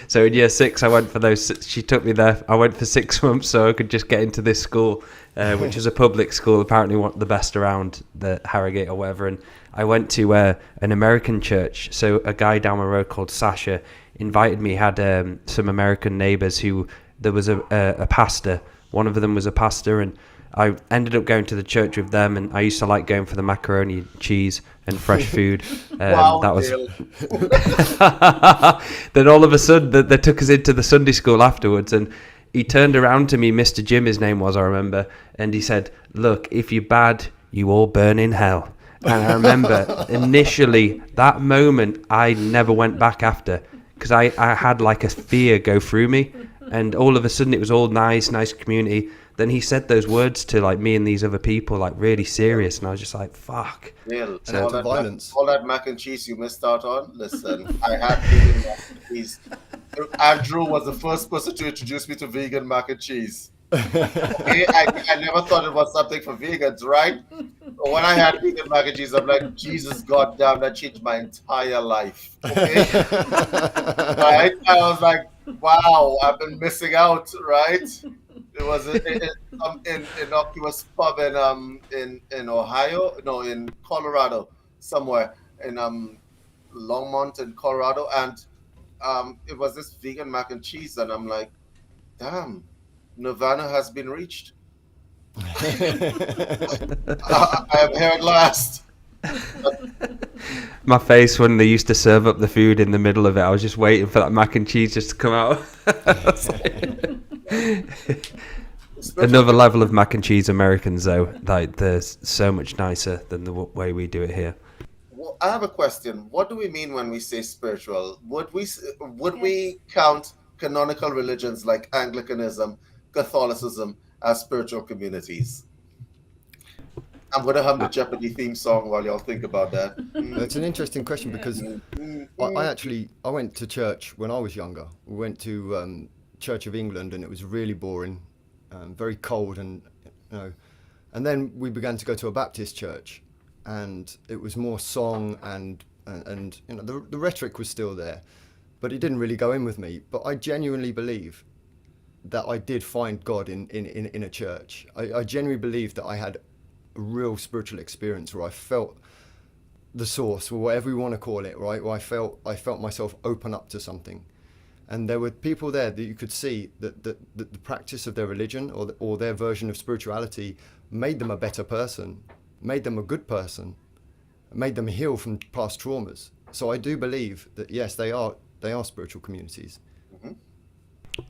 So in year 6 I went for those. She took me there. I went for 6 months so I could just get into this school, which is a public school, apparently one of the best around, the Harrogate or whatever. And I went to an American church. So a guy down the road called Sasha invited me. Had some American neighbours who there was a pastor. One of them was a pastor, and I ended up going to the church with them, and I used to like going for the macaroni, cheese, and fresh food. Wow, that was. Then all of a sudden, they took us into the Sunday school afterwards, and he turned around to me, Mr. Jim, his name was, I remember, and he said, "Look, if you're bad, you all burn in hell." And I remember initially that moment, I never went back after, because I had like a fear go through me, and all of a sudden it was all nice community. Then he said those words to like me and these other people, like really serious, and I was just like, "Fuck!" Neil, So violence. all that mac and cheese you missed out on. Listen, I had vegan mac and cheese. Andrew was the first person to introduce me to vegan mac and cheese. Okay? I never thought it was something for vegans, right? But when I had vegan mac and cheese, I'm like, Jesus, goddamn, that changed my entire life. Okay, right? I was like, wow, I've been missing out, right? It was some innocuous pub in Ohio, no, in Colorado, somewhere in Longmont in Colorado, and it was this vegan mac and cheese, and I'm like, damn, Nirvana has been reached. I am here at last. My face when they used to serve up the food in the middle of it, I was just waiting for that mac and cheese just to come out. Another level of mac and cheese Americans, though, like they're so much nicer than the way we do it here. Well, I have a question. What do we mean when we say spiritual? Would we count canonical religions like Anglicanism, Catholicism as spiritual communities? I'm going to hum the Jeopardy theme song while y'all think about that. It's an interesting question because I went to church when I was younger. We went to Church of England, and it was really boring, very cold, and and then we began to go to a Baptist church, and it was more song and the rhetoric was still there, but it didn't really go in with me. But I genuinely believe that I did find God in a church. I genuinely believe that I had a real spiritual experience where I felt the source, or whatever you want to call it, right? Where I felt myself open up to something, And there were people there that you could see that the practice of their religion or their version of spirituality made them a better person, made them a good person, made them heal from past traumas. So I do believe that, yes, they are spiritual communities.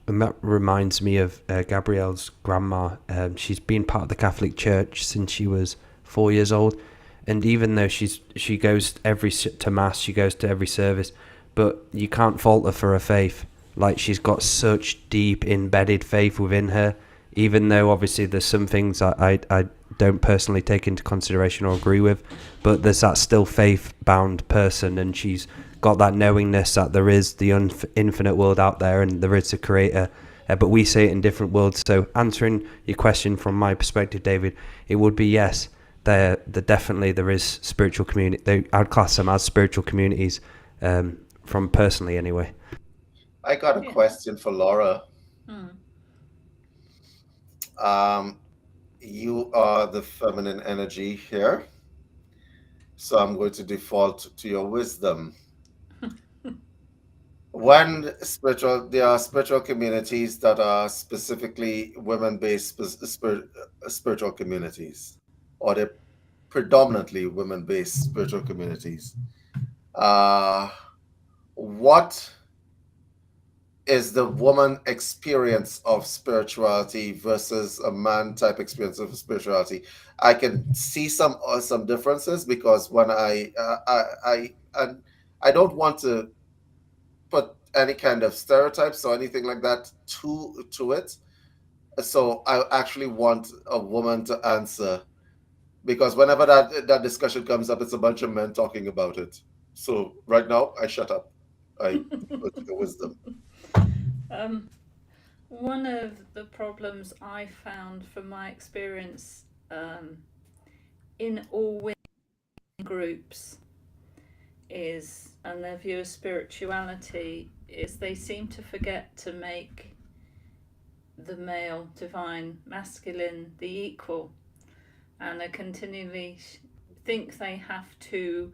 And that reminds me of Gabrielle's grandma. She's been part of the Catholic Church since she was 4 years old, and even though she goes to mass, she goes to every service, but you can't fault her for her faith. Like, she's got such deep embedded faith within her, even though obviously there's some things I don't personally take into consideration or agree with, but there's that still faith-bound person, and she's got that knowingness that there is the infinite world out there and there is a creator, but we see it in different worlds. So answering your question from my perspective, David, it would be yes, there definitely there is spiritual community. I'd class them as spiritual communities, from personally anyway. I got a question for Laura. You are the feminine energy here, so I'm going to default to your wisdom. When there are spiritual communities that are specifically women-based spiritual communities, or they're predominantly women-based spiritual communities. What is the woman experience of spirituality versus a man type experience of spirituality? I can see some differences, because when I don't want to put any kind of stereotypes or anything like that to it. So I actually want a woman to answer, because whenever that discussion comes up, it's a bunch of men talking about it. So right now, I shut up. I put the wisdom. One of the problems I found from my experience in all women groups is, and their view of spirituality is, they seem to forget to make the male divine masculine the equal, and they continually think they have to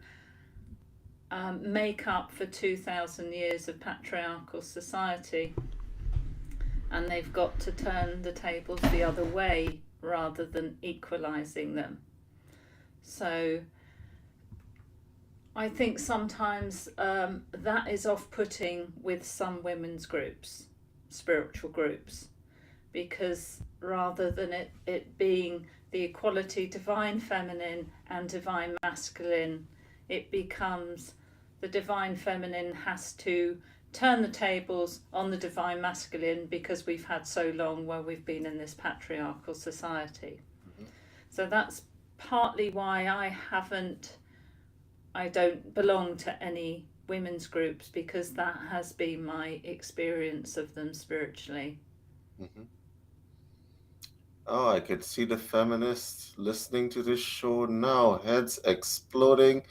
make up for 2,000 years of patriarchal society, and they've got to turn the tables the other way rather than equalizing them. So I think sometimes that is off-putting with some women's groups, spiritual groups, because rather than it being the equality divine feminine and divine masculine, it becomes the divine feminine has to turn the tables on the divine masculine because we've had so long where we've been in this patriarchal society. So that's partly why I don't belong to any women's groups, because that has been my experience of them spiritually. Oh, I could see the feminists listening to this show now, heads exploding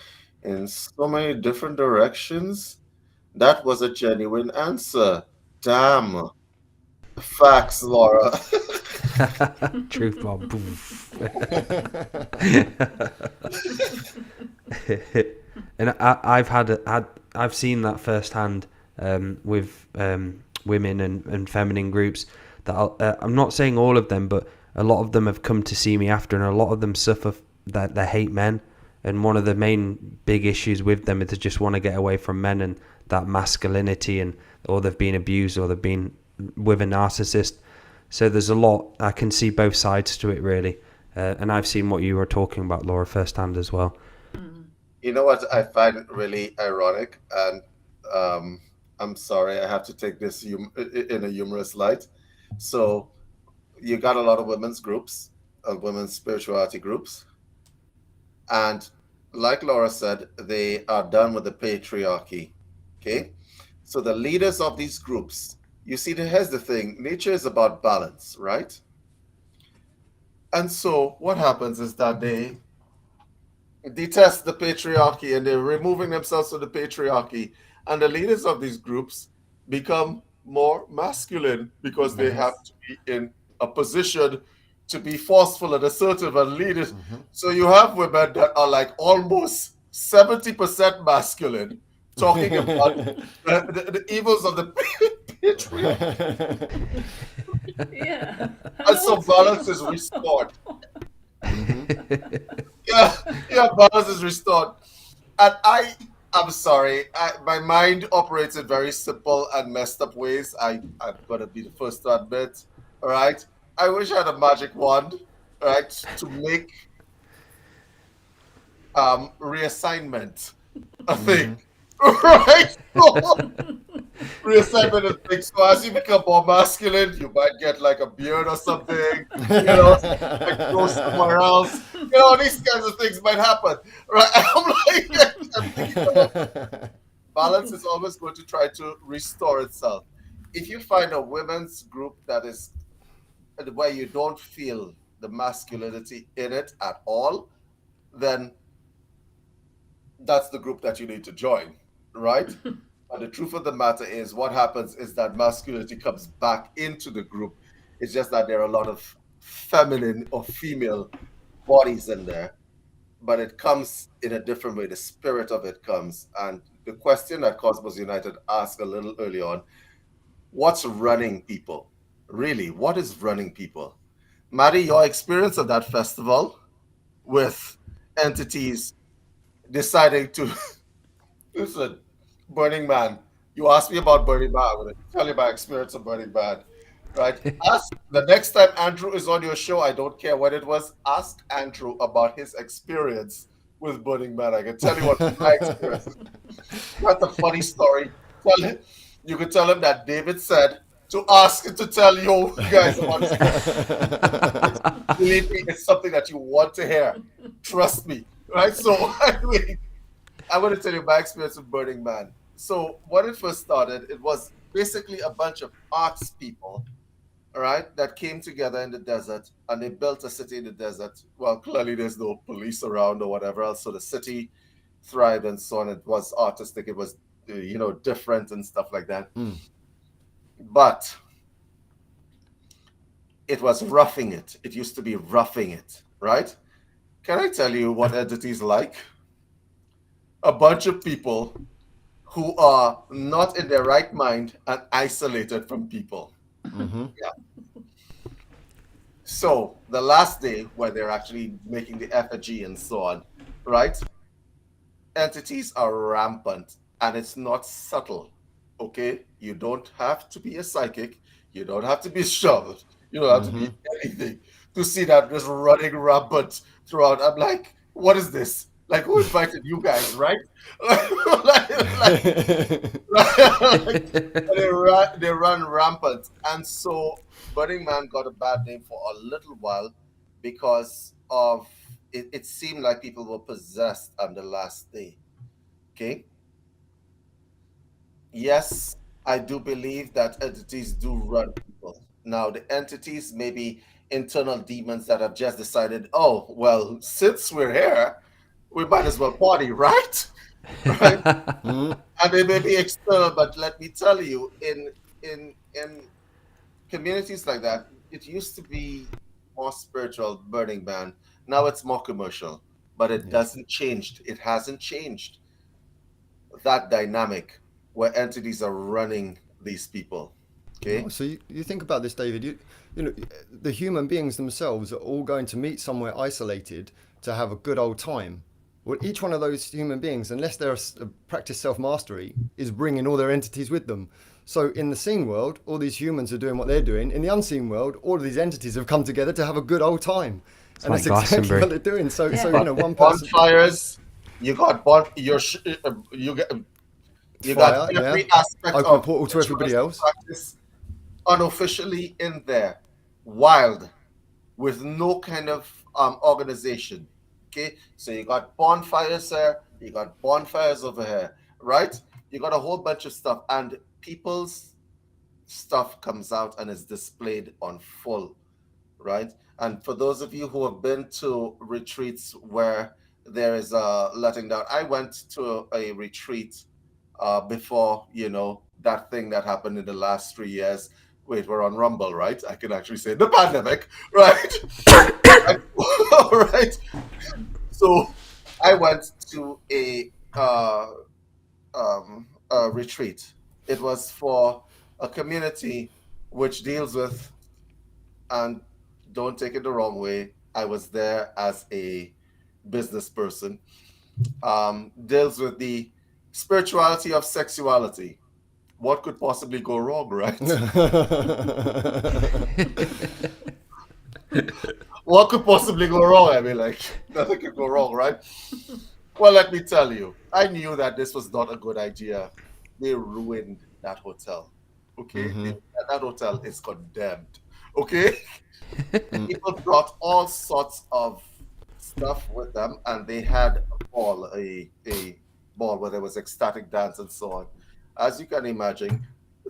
in so many different directions. That was a genuine answer. Damn. Facts, Laura. Truth bomb. And I've seen that firsthand with women and feminine groups. That I'm not saying all of them, but a lot of them have come to see me after, and a lot of them suffer that they hate men. And one of the main big issues with them is they just want to get away from men and that masculinity, or they've been abused, or they've been with a narcissist. So there's a lot. I can see both sides to it, really. And I've seen what you were talking about, Laura, firsthand as well. You know what I find really ironic, and I'm sorry, I have to take this in a humorous light. So you got a lot of women's groups, women's spirituality groups, and like Laura said, they are done with the patriarchy. Okay, so the leaders of these groups, you see, here's the thing: nature is about balance, right? And so what happens is that they detest the patriarchy, and they're removing themselves from the patriarchy, and the leaders of these groups become more masculine because they have to be in a position to be forceful and assertive and leaders. So you have women that are like almost 70% masculine, talking about the evils of the patriarchy. Yeah. And so balance is restored. Yeah, balance is restored. And I'm sorry, my mind operates in very simple and messed up ways. I'm gonna be the first to admit. All right, I wish I had a magic wand, all right, to make reassignment a thing, right? So, reassignment is big. So as you become more masculine, you might get like a beard or something, like go somewhere else. These kinds of things might happen, right? I'm like, I'm thinking, balance is always going to try to restore itself. If you find a women's group that is where you don't feel the masculinity in it at all, then that's the group that you need to join, right? But the truth of the matter is, what happens is that masculinity comes back into the group. It's just that there are a lot of feminine or female bodies in there, but it comes in a different way. The spirit of it comes. And the question that Cosmos United asked a little early on, what's running people? Really, what is running people? Maddie, your experience of that festival with entities deciding to listen, Burning Man. You asked me about Burning Man. I'm going to tell you my experience of Burning Man. Right? Ask the next time Andrew is on your show, I don't care what it was, ask Andrew about his experience with Burning Man. I can tell you what my experience is. That's a funny story. You can tell him that David said to ask to tell you guys about his Believe me, it's something that you want to hear. Trust me. Right? So anyway, I'm going to tell you my experience with Burning Man. So when it first started, it was basically a bunch of arts people, all right, that came together in the desert and they built a city in the desert. Well, clearly there's no police around or whatever else, so the city thrived and so on. It was artistic, it was different and stuff like that. But it was roughing it. It used to be roughing it, right? Can I tell you what entities like? A bunch of people who are not in their right mind and isolated from people. Yeah. So the last day where they're actually making the effigy and so on, right? Entities are rampant and it's not subtle. Okay? You don't have to be a psychic. You don't have to be shoved. You don't have to be anything to see that just running rampant throughout. I'm like, what is this? Like, who invited you guys, right? They run rampant. And so Burning Man got a bad name for a little while because of it seemed like people were possessed on the last day. Okay? Yes, I do believe that entities do run people. Now, the entities may be internal demons that have just decided, oh, well, since we're here, we might as well party, right? Right? And they may be external, but let me tell you, in communities like that, it used to be more spiritual, Burning Man. Now it's more commercial, but it doesn't change. It hasn't changed that dynamic where entities are running these people. Okay. So you think about this, David. You know, the human beings themselves are all going to meet somewhere isolated to have a good old time. Well, each one of those human beings, unless they're practice self-mastery, is bringing all their entities with them. So in the seen world, all these humans are doing what they're doing. In the unseen world, all of these entities have come together to have a good old time. And that's exactly what they're doing. So one person. Bonfires, you got you got every aspect open of portal to everybody else. Practice unofficially in there, wild, with no kind of organization. Okay, so you got bonfires there, you got bonfires over here, right? You got a whole bunch of stuff, and people's stuff comes out and is displayed on full, right? And for those of you who have been to retreats where there is a letting down, I went to a retreat before, that thing that happened in the last 3 years. Wait, we're on Rumble, right? I can actually say the pandemic, right? Right. So I went to a retreat. It was for a community which deals with, and don't take it the wrong way, I was there as a business person, deals with the spirituality of sexuality. What could possibly go wrong, right? What could possibly go wrong? I mean, like, nothing could go wrong, right? Well, let me tell you, I knew that this was not a good idea. They ruined that hotel. Okay? That hotel is condemned. Okay? People brought all sorts of stuff with them, and they had a ball where there was ecstatic dance and so on. As you can imagine,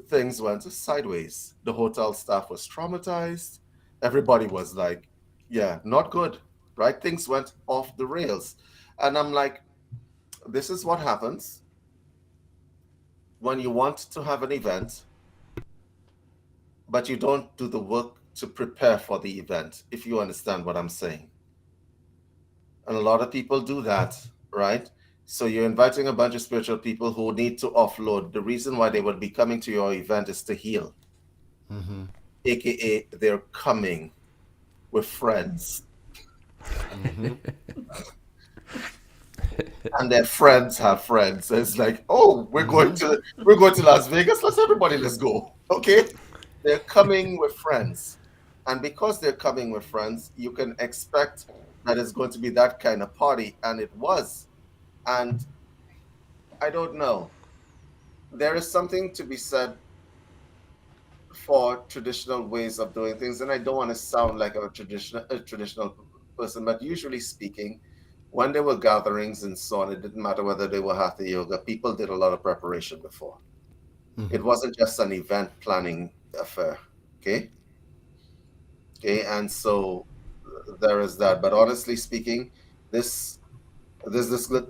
things went sideways. The hotel staff was traumatized. Everybody was like, yeah, not good, right? Things went off the rails. And I'm like, this is what happens when you want to have an event, but you don't do the work to prepare for the event, if you understand what I'm saying. And a lot of people do that, right? So you're inviting a bunch of spiritual people who need to offload. The reason why they would be coming to your event is to heal. AKA, they're coming with friends. And their friends have friends. So it's like, oh, we're going to Las Vegas. Let's go. Okay? They're coming with friends. And because they're coming with friends, you can expect that it's going to be that kind of party. And it was. And I don't know. There is something to be said for traditional ways of doing things. And I don't want to sound like a traditional person, but usually speaking, when there were gatherings and so on, it didn't matter whether they were hatha yoga, people did a lot of preparation before. It wasn't just an event planning affair. Okay. And so there is that. But honestly speaking, this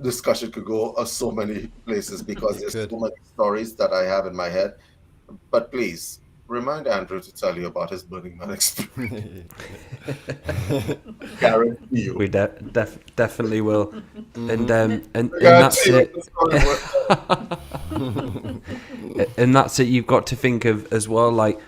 discussion could go so many places because there's so many stories that I have in my head. But please remind Andrew to tell you about his Burning Man experience. Guarantee you. We definitely will. And that's it. And that's it. You've got to think of as well, like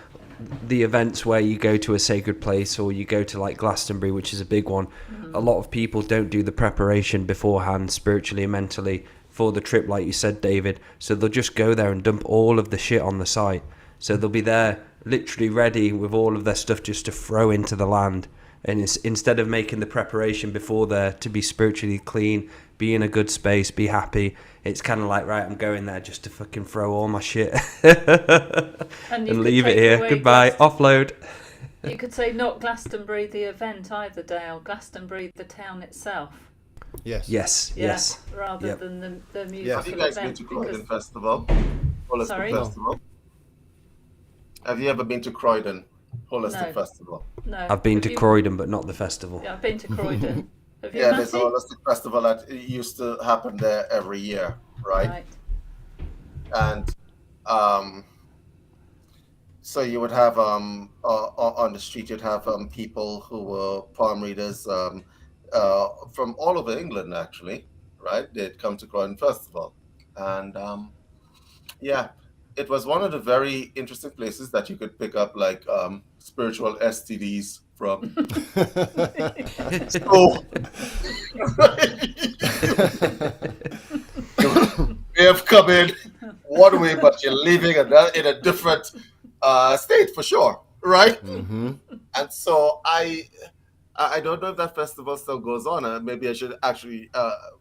the events where you go to a sacred place or you go to like Glastonbury, which is a big one. A lot of people don't do the preparation beforehand, spiritually and mentally, for the trip, like you said, David. So they'll just go there and dump all of the shit on the site. So they'll be there literally ready with all of their stuff just to throw into the land. And it's, instead of making the preparation before there to be spiritually clean, be in a good space, be happy, it's kind of like, right, I'm going there just to fucking throw all my shit and leave it here. Goodbye, offload. You could say not Glastonbury the event either, Dale. Glastonbury the town itself. Yes. Rather than the musical event. Have you guys been to Croydon Festival? Holistic Festival? Have you ever been to Croydon Holistic Festival? No. I've been to Croydon, but not the festival. Yeah, I've been to Croydon. Have you, there's a Holistic Festival that used to happen there every year, right? And so you would have on the street, you'd have people who were palm readers from all over England, actually, right? They'd come to Croydon Festival. And it was one of the very interesting places that you could pick up like spiritual STDs from. So you have come in one way, but you're leaving in a different state for sure, right? And so I don't know if that festival still goes on. Maybe I should actually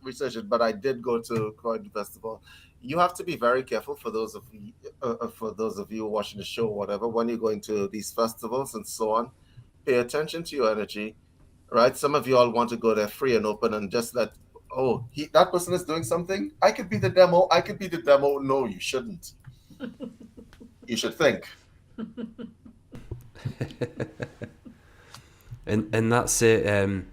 research it. But I did go to Croydon Festival. You have to be very careful for those of you watching the show, or whatever, when you're going to these festivals and so on. Pay attention to your energy, right? Some of you all want to go there free and open and just let, that person is doing something. I could be the demo. No, you shouldn't. You should think. And that's it.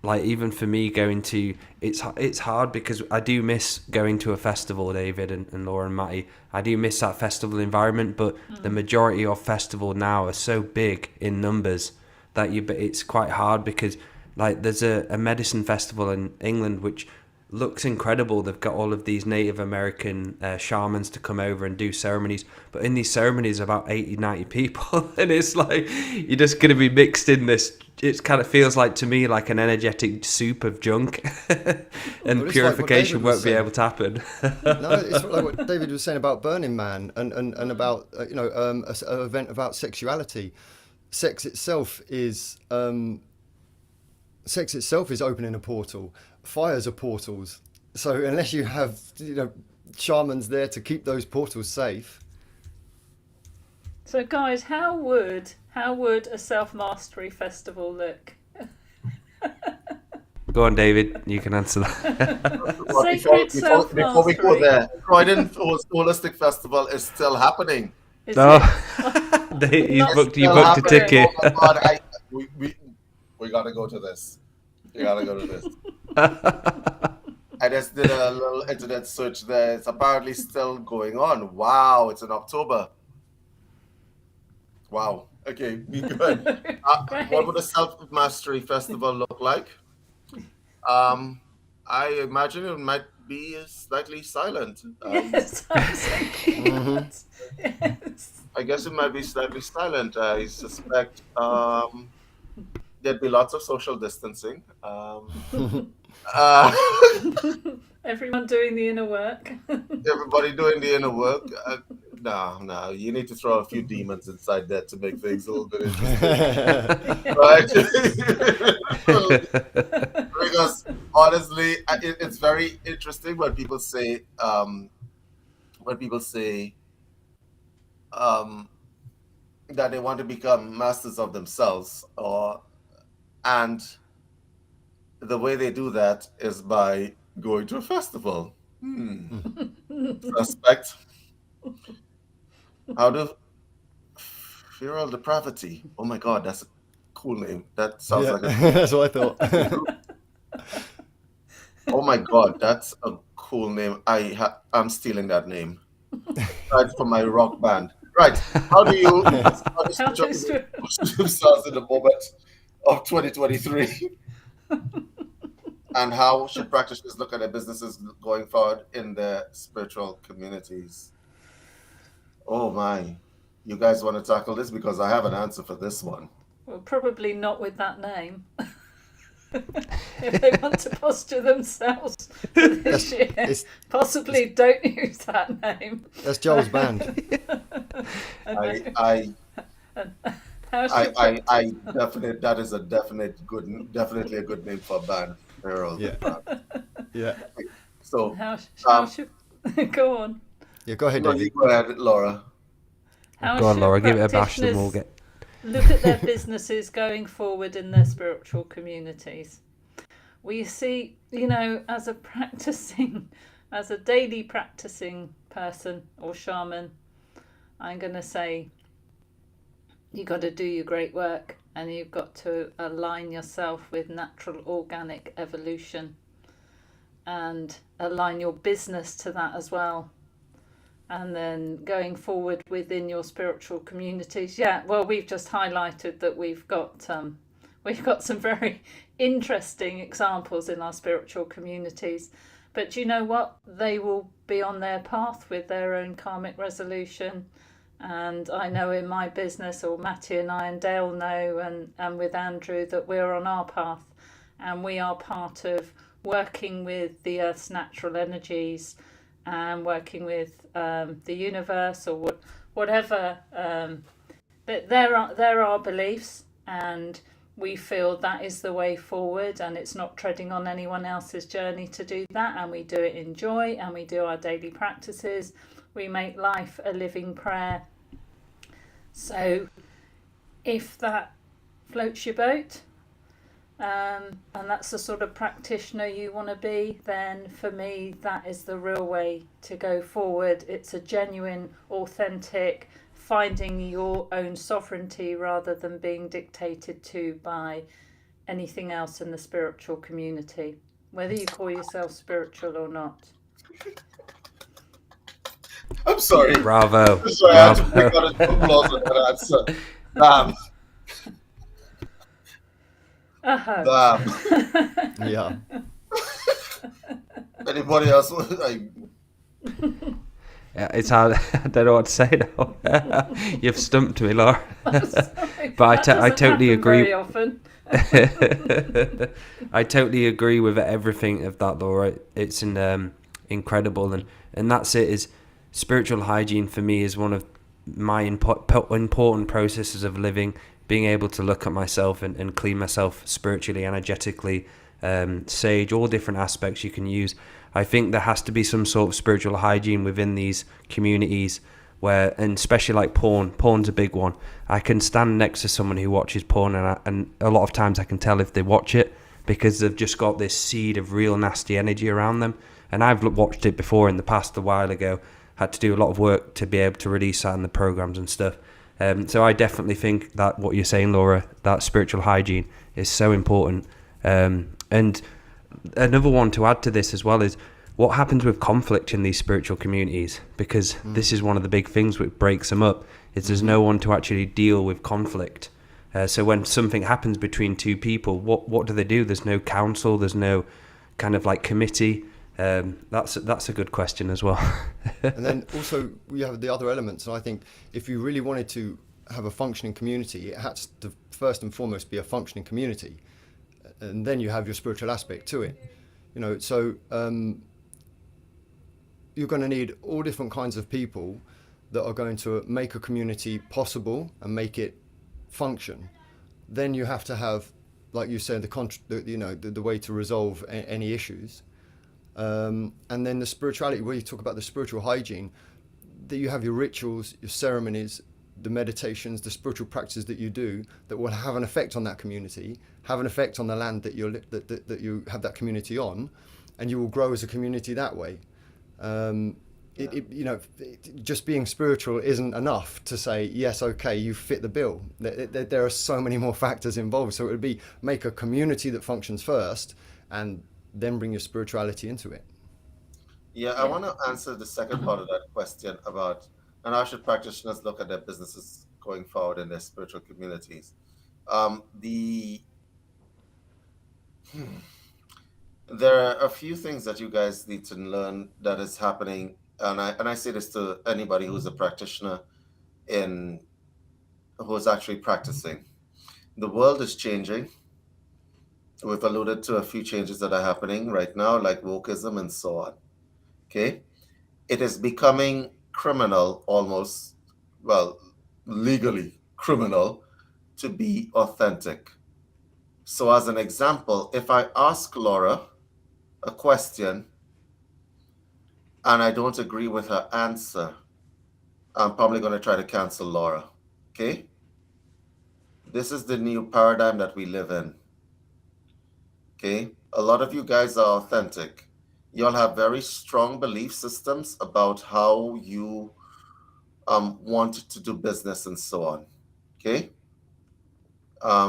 Like even for me going to, it's hard because I do miss going to a festival, David and Laura and Matty. I do miss that festival environment, but the majority of festival now are so big in numbers that it's quite hard because like there's a medicine festival in England which looks incredible. They've got all of these Native American shamans to come over and do ceremonies, but in these ceremonies about 80-90 people and it's like you're just going to be mixed in this. It kind of feels like to me like an energetic soup of junk and purification won't be able to happen. No, it's like what David was saying about Burning Man and about an event about sexuality. Sex itself is opening a portal. Fires are portals. So unless you have shamans there to keep those portals safe. So guys, how would a self-mastery festival look? Go on, David, you can answer that. Before we go there, Croydon Holistic Festival is still happening. You booked a ticket. Oh my God, we gotta go to this. We gotta go to this. I just did a little internet search there. It's apparently still going on. Wow, it's in October. Wow. Okay, be good. What would a self-mastery festival look like? I imagine it might be slightly silent. Yes, I was thinking that. Yes. I guess it might be slightly silent. I suspect there'd be lots of social distancing. Everyone doing the inner work. Everybody doing the inner work. No, you need to throw a few demons inside there to make things a little bit interesting. Right? Because honestly, it's very interesting when people say that they want to become masters of themselves, and the way they do that is by going to a festival. Suspect. How do Feral Depravity? Oh my God, that's a cool name. That sounds like that's what I thought. Oh my God, that's a cool name. I'm stealing that name. Right, from my rock band. Right. How do you stars in the moment of 2023? And how should practitioners look at their businesses going forward in their spiritual communities? Oh my. You guys want to tackle this? Because I have an answer for this one. Well, probably not with that name. If they want to posture themselves for this year, possibly don't use that name. That's Joel's band. I definitely, that is definitely a good name for a band. Harold. Yeah. So how should go on? Yeah, go ahead, David. Go ahead, Laura. Go on, Laura. Give it a bash, then we'll get. Look at their businesses going forward in their spiritual communities. We see, as a daily practicing person or shaman, I'm going to say you got to do your great work and you've got to align yourself with natural organic evolution and align your business to that as well. And then going forward within your spiritual communities. Yeah, well, we've just highlighted that we've got some very interesting examples in our spiritual communities. But you know what? They will be on their path with their own karmic resolution. And I know in my business, or Matty and I and Dale know, and with Andrew, that we're on our path. And we are part of working with the Earth's natural energies and working with the universe or whatever. But there are beliefs, and we feel that is the way forward, and it's not treading on anyone else's journey to do that. And we do it in joy, and we do our daily practices. We make life a living prayer. So if that floats your boat, and that's the sort of practitioner you want to be, then for me that is the real way to go forward. It's a genuine, authentic, finding your own sovereignty rather than being dictated to by anything else in the spiritual community, whether you call yourself spiritual or not. I'm sorry. Bravo. I'm sorry, I have to pick out a applause on that answer. Uh-huh. Yeah. Anybody else? It's hard. I don't know what to say now. You've stumped me, Laura. But I totally agree. Very often. I totally agree with everything of that, Laura. It's incredible, and that's it. Is spiritual hygiene for me is one of my important processes of living. Being able to look at myself and clean myself spiritually, energetically, sage, all different aspects you can use. I think there has to be some sort of spiritual hygiene within these communities where, and especially like porn's a big one. I can stand next to someone who watches porn and a lot of times I can tell if they watch it because they've just got this seed of real nasty energy around them. And I've watched it before in the past a while ago, had to do a lot of work to be able to release that in the programs and stuff. So I definitely think that what you're saying, Laura, that spiritual hygiene is so important. And another one to add to this as well is what happens with conflict in these spiritual communities, because this is one of the big things which breaks them up, is there's no one to actually deal with conflict. So when something happens between two people, what do they do? There's no council, there's no kind of like committee. That's a good question as well. And then also we have the other elements, and I think if you really wanted to have a functioning community, it has to first and foremost be a functioning community, and then you have your spiritual aspect to it. So you're going to need all different kinds of people that are going to make a community possible and make it function. Then you have to have, like you said, the way to resolve any issues. And then the spirituality, where you talk about the spiritual hygiene, that you have your rituals, your ceremonies, the meditations, the spiritual practices that you do that will have an effect on that community, have an effect on the land that you have that community on, and you will grow as a community that way. Just being spiritual isn't enough to say, yes, okay, you fit the bill. There are so many more factors involved. So it would be make a community that functions first and then bring your spirituality into it. Yeah, I want to answer the second part of that question about, and how should practitioners look at their businesses going forward in their spiritual communities? There are a few things that you guys need to learn that is happening, and I say this to anybody who's a practitioner who is actually practicing. The world is changing. We've alluded to a few changes that are happening right now, like wokeism and so on. Okay? It is becoming criminal almost, well, legally criminal to be authentic. So as an example, if I ask Laura a question and I don't agree with her answer, I'm probably going to try to cancel Laura. Okay? This is the new paradigm that we live in. Okay? A lot of you guys are authentic. You'll have very strong belief systems about how you want to do business and so on. Okay?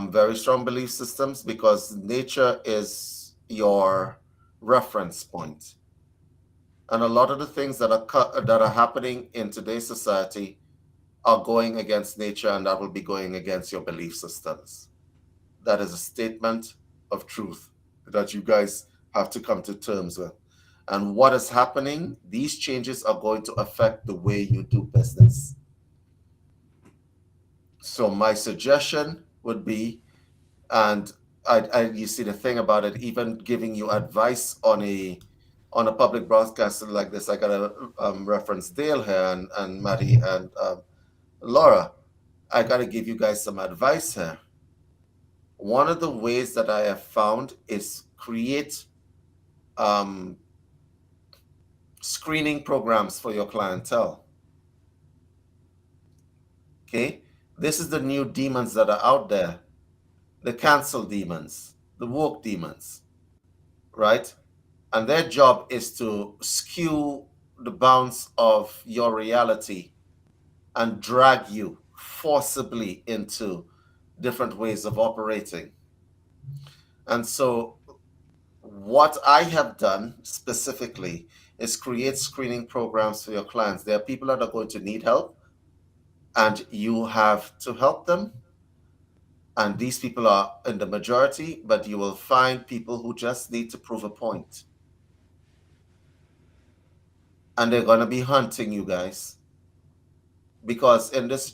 Very strong belief systems because nature is your reference point. And a lot of the things that are happening in today's society are going against nature, and that will be going against your belief systems. That is a statement of truth that you guys have to come to terms with. And what is happening, these changes are going to affect the way you do business. So my suggestion would be, and you see the thing about it, even giving you advice on a public broadcaster like this, I got to reference Dale here and Maddie and Laura. I got to give you guys some advice here. One of the ways that I have found is create screening programs for your clientele. Okay? This is the new demons that are out there. The cancel demons, the woke demons, right? And their job is to skew the bounds of your reality and drag you forcibly into different ways of operating. And so what I have done specifically is create screening programs for your clients. There are people that are going to need help, and you have to help them. And these people are in the majority, but you will find people who just need to prove a point. and they're going to be hunting you guys, because in this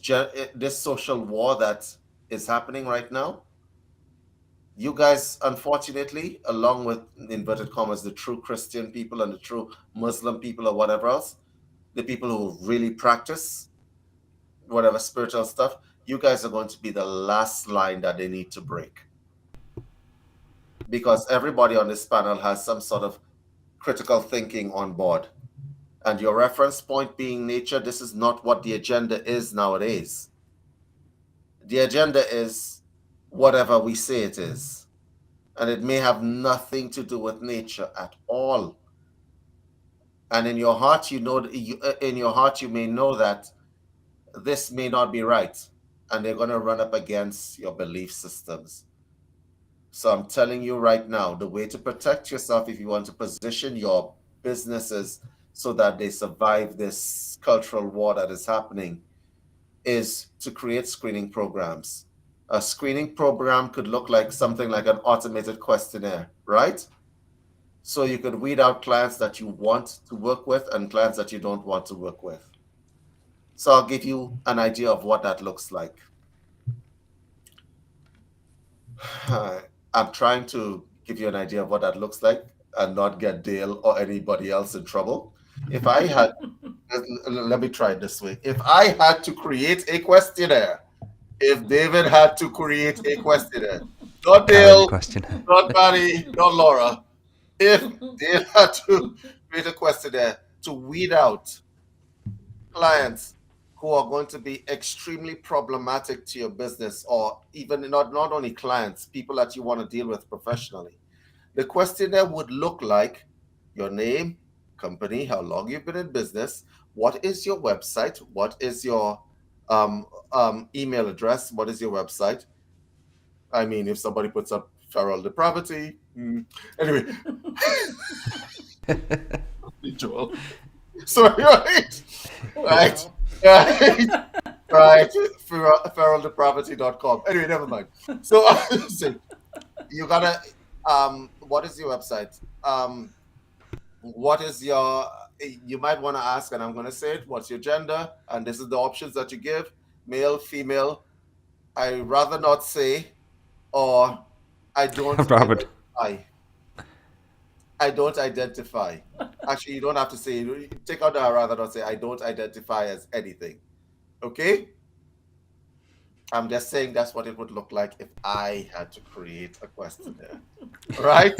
social war that is happening right now, you guys, unfortunately, along with, in inverted commas, the true Christian people and the true Muslim people or whatever else, the people who really practice whatever spiritual stuff, you guys are going to be the last line that they need to break. Because everybody on this panel has some sort of critical thinking on board. And your reference point being nature, this is not what the agenda is nowadays. The agenda is whatever we say it is. And it may have nothing to do with nature at all. And in your heart, you may know that this may not be right. And they're going to run up against your belief systems. So I'm telling you right now, the way to protect yourself, if you want to position your businesses so that they survive this cultural war that is happening, is to create screening programs. A screening program could look like something like an automated questionnaire, right? So you could weed out clients that you want to work with and clients that you don't want to work with. So I'll give you an idea of what that looks like. I'm trying to give you an idea of what that looks like and not get Dale or anybody else in trouble. If I had, let me try it this way. If I had to create a questionnaire, if David had to create a questionnaire, not Dale, not Barry, not Laura, if Dale had to create a questionnaire to weed out clients who are going to be extremely problematic to your business, or even not only clients, people that you want to deal with professionally. The questionnaire would look like your name, company, how long you've been in business, what is your website, what is your email address, what is your website. I mean, if somebody puts up feral depravity, anyway. Joel. So right. Right, feraldepravity.com. Anyway, never mind. So, you gotta, what is your website? What is your, you might want to ask, and I'm going to say it, what's your gender? And this is the options that you give: male, female. I rather not say, or I don't identify. I don't identify. Actually, you don't have to say, take out the I rather not say, I don't identify as anything. Okay? I'm just saying that's what it would look like if I had to create a questionnaire. Right?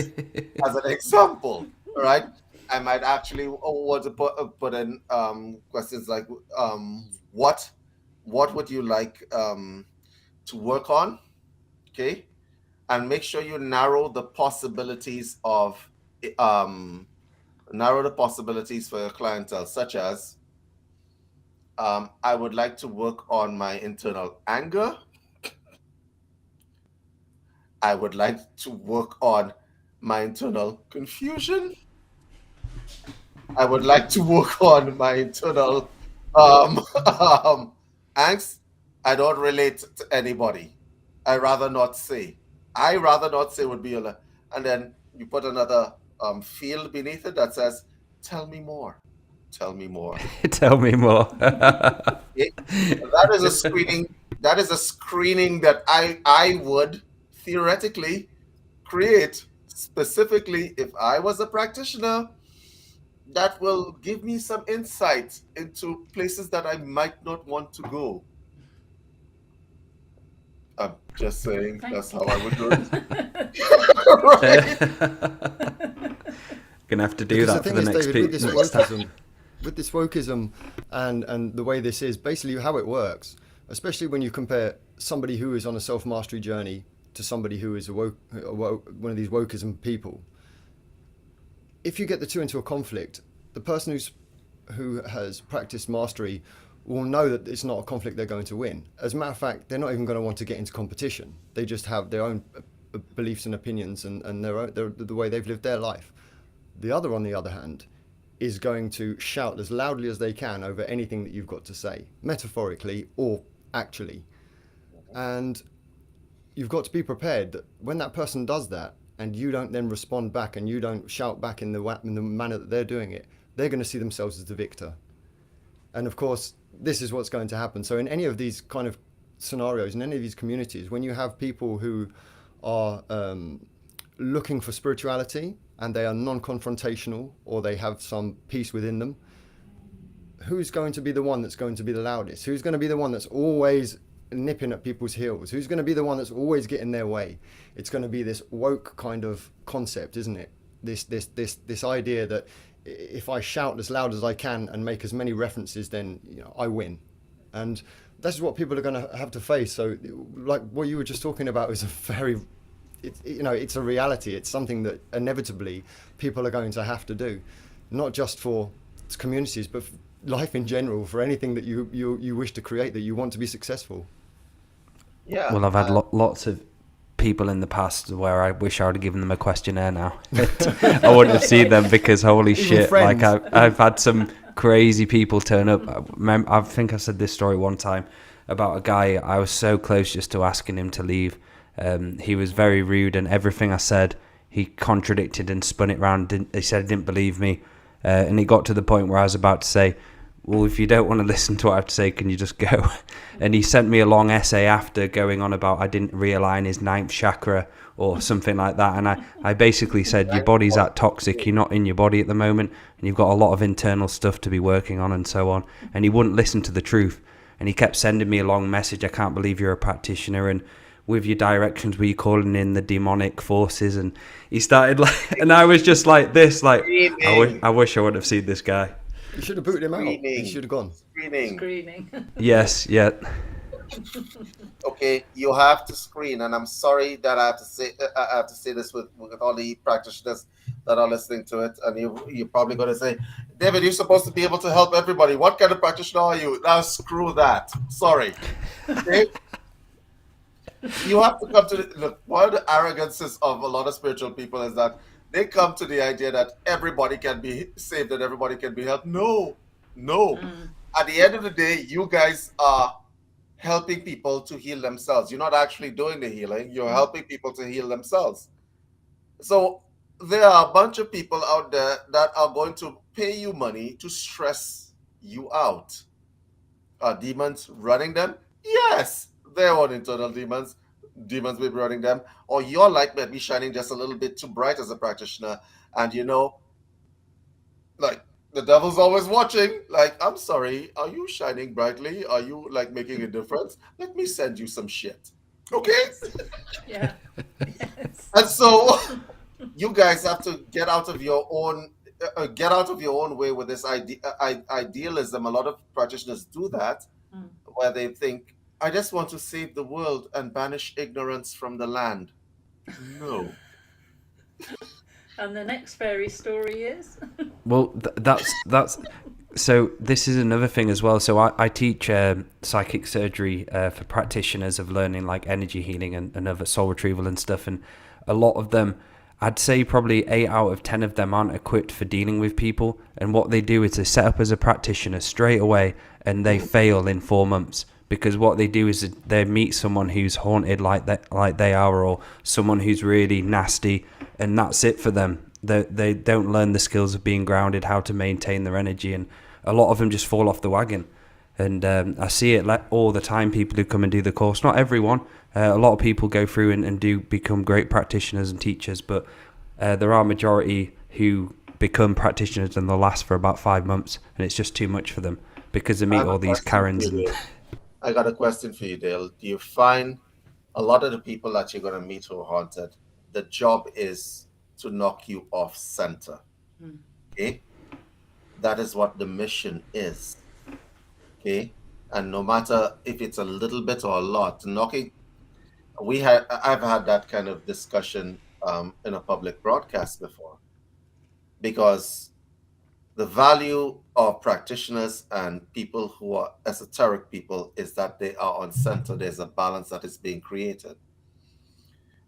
As an example. Right? I might actually want to put in questions like, what would you like to work on? Okay? And make sure you narrow the possibilities of for your clientele, such as I would like to work on my internal anger. I would like to work on my internal confusion. I would like to work on my internal angst. I don't relate to anybody. I rather not say. I rather not say would be and then you put another field beneath it that says, tell me more. Tell me more. Tell me more. That is a screening. That is a screening that I would theoretically create specifically if I was a practitioner. That will give me some insight into places that I might not want to go. I'm just saying that's how I would do it. Gonna have to do that for the next David, with this wokeism and the way this is, basically how it works, especially when you compare somebody who is on a self-mastery journey to somebody who is one of these wokeism people. If you get the two into a conflict, the person who has practiced mastery will know that it's not a conflict they're going to win. As a matter of fact, they're not even going to want to get into competition. They just have their own beliefs and opinions and the way they've lived their life. The other, on the other hand, is going to shout as loudly as they can over anything that you've got to say, metaphorically or actually. And you've got to be prepared that when that person does that and you don't then respond back and you don't shout back in the manner that they're doing it, they're going to see themselves as the victor. And of course, this is what's going to happen. So in any of these kind of scenarios, in any of these communities, when you have people who are looking for spirituality and they are non-confrontational, or they have some peace within them, who's going to be the one that's going to be the loudest? Who's going to be the one that's always nipping at people's heels? Who's going to be the one that's always getting their way? It's going to be this woke kind of concept, isn't it? This idea that if I shout as loud as I can and make as many references, then I win. And that's what people are going to have to face. So like what you were just talking about is it's a reality. It's something that inevitably people are going to have to do, not just for communities, but for life in general, for anything that you wish to create, that you want to be successful. Yeah. Well, I've had lots of people in the past where I wish I would have given them a questionnaire now. I wouldn't have seen them, because holy shit, friends. like I've had some crazy people turn up. I think I said this story one time about a guy. I was so close just to asking him to leave. He was very rude, and everything I said he contradicted and spun it round. He said he didn't believe me, and it got to the point where I was about to say, well, if you don't want to listen to what I have to say, can you just go? And he sent me a long essay after, going on about I didn't realign his 9th chakra or something like that. And I basically said, your body's that toxic, you're not in your body at the moment, and you've got a lot of internal stuff to be working on and so on. And he wouldn't listen to the truth. And he kept sending me a long message, I can't believe you're a practitioner, and with your directions, were you calling in the demonic forces? And he started like, and I was just like this, like, I wish I would have seen this guy. You should have booted him out. He should have gone. Screening. Yes, yeah. Okay, you have to screen, and I'm sorry that I have to say this with all the practitioners that are listening to it, and you're probably going to say, David, you're supposed to be able to help everybody. What kind of practitioner are you? Now screw that. Sorry. Okay? You have to come to look. One of the arrogances of a lot of spiritual people is that they come to the idea that everybody can be saved and everybody can be helped. No. At the end of the day, you guys are helping people to heal themselves. You're not actually doing the healing. You're helping people to heal themselves. So there are a bunch of people out there that are going to pay you money to stress you out. Are demons running them? Yes, their own internal demons. Demons may be running them. Or your light might be shining just a little bit too bright as a practitioner. And like, the devil's always watching. Like, I'm sorry, are you shining brightly? Are you like making a difference? Let me send you some shit. Okay? Yeah. Yes. And so you guys have to get out of your own way with this idealism. A lot of practitioners do that, where they think, I just want to save the world and banish ignorance from the land. No. And the next fairy story is? Well, that's so this is another thing as well. So I teach psychic surgery for practitioners of learning like energy healing and other soul retrieval and stuff. And a lot of them, I'd say probably 8 out of 10 of them aren't equipped for dealing with people. And what they do is they set up as a practitioner straight away and they fail in 4 months. Because what they do is they meet someone who's haunted like they are, or someone who's really nasty, and that's it for them. They don't learn the skills of being grounded, how to maintain their energy, and a lot of them just fall off the wagon. And I see it all the time, people who come and do the course. Not everyone. A lot of people go through and do become great practitioners and teachers, but there are a majority who become practitioners and they'll last for about 5 months, and it's just too much for them because they meet all these Karens. I got a question for you, Dale. Do you find a lot of the people that you're going to meet who are haunted, the job is to knock you off center? Okay? That is what the mission is. Okay? And no matter if it's a little bit or a lot, I've had that kind of discussion in a public broadcast before, because the value of practitioners and people who are esoteric people is that they are on center. There's a balance that is being created.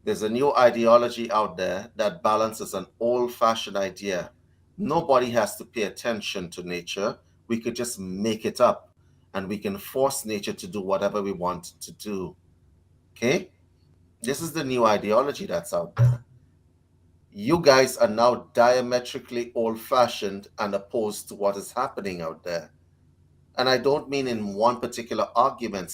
There's a new ideology out there that balance is an old-fashioned idea. Nobody has to pay attention to nature. We could just make it up, and we can force nature to do whatever we want to do. Okay? This is the new ideology that's out there. You guys are now diametrically old-fashioned and opposed to what is happening out there. And I don't mean in one particular argument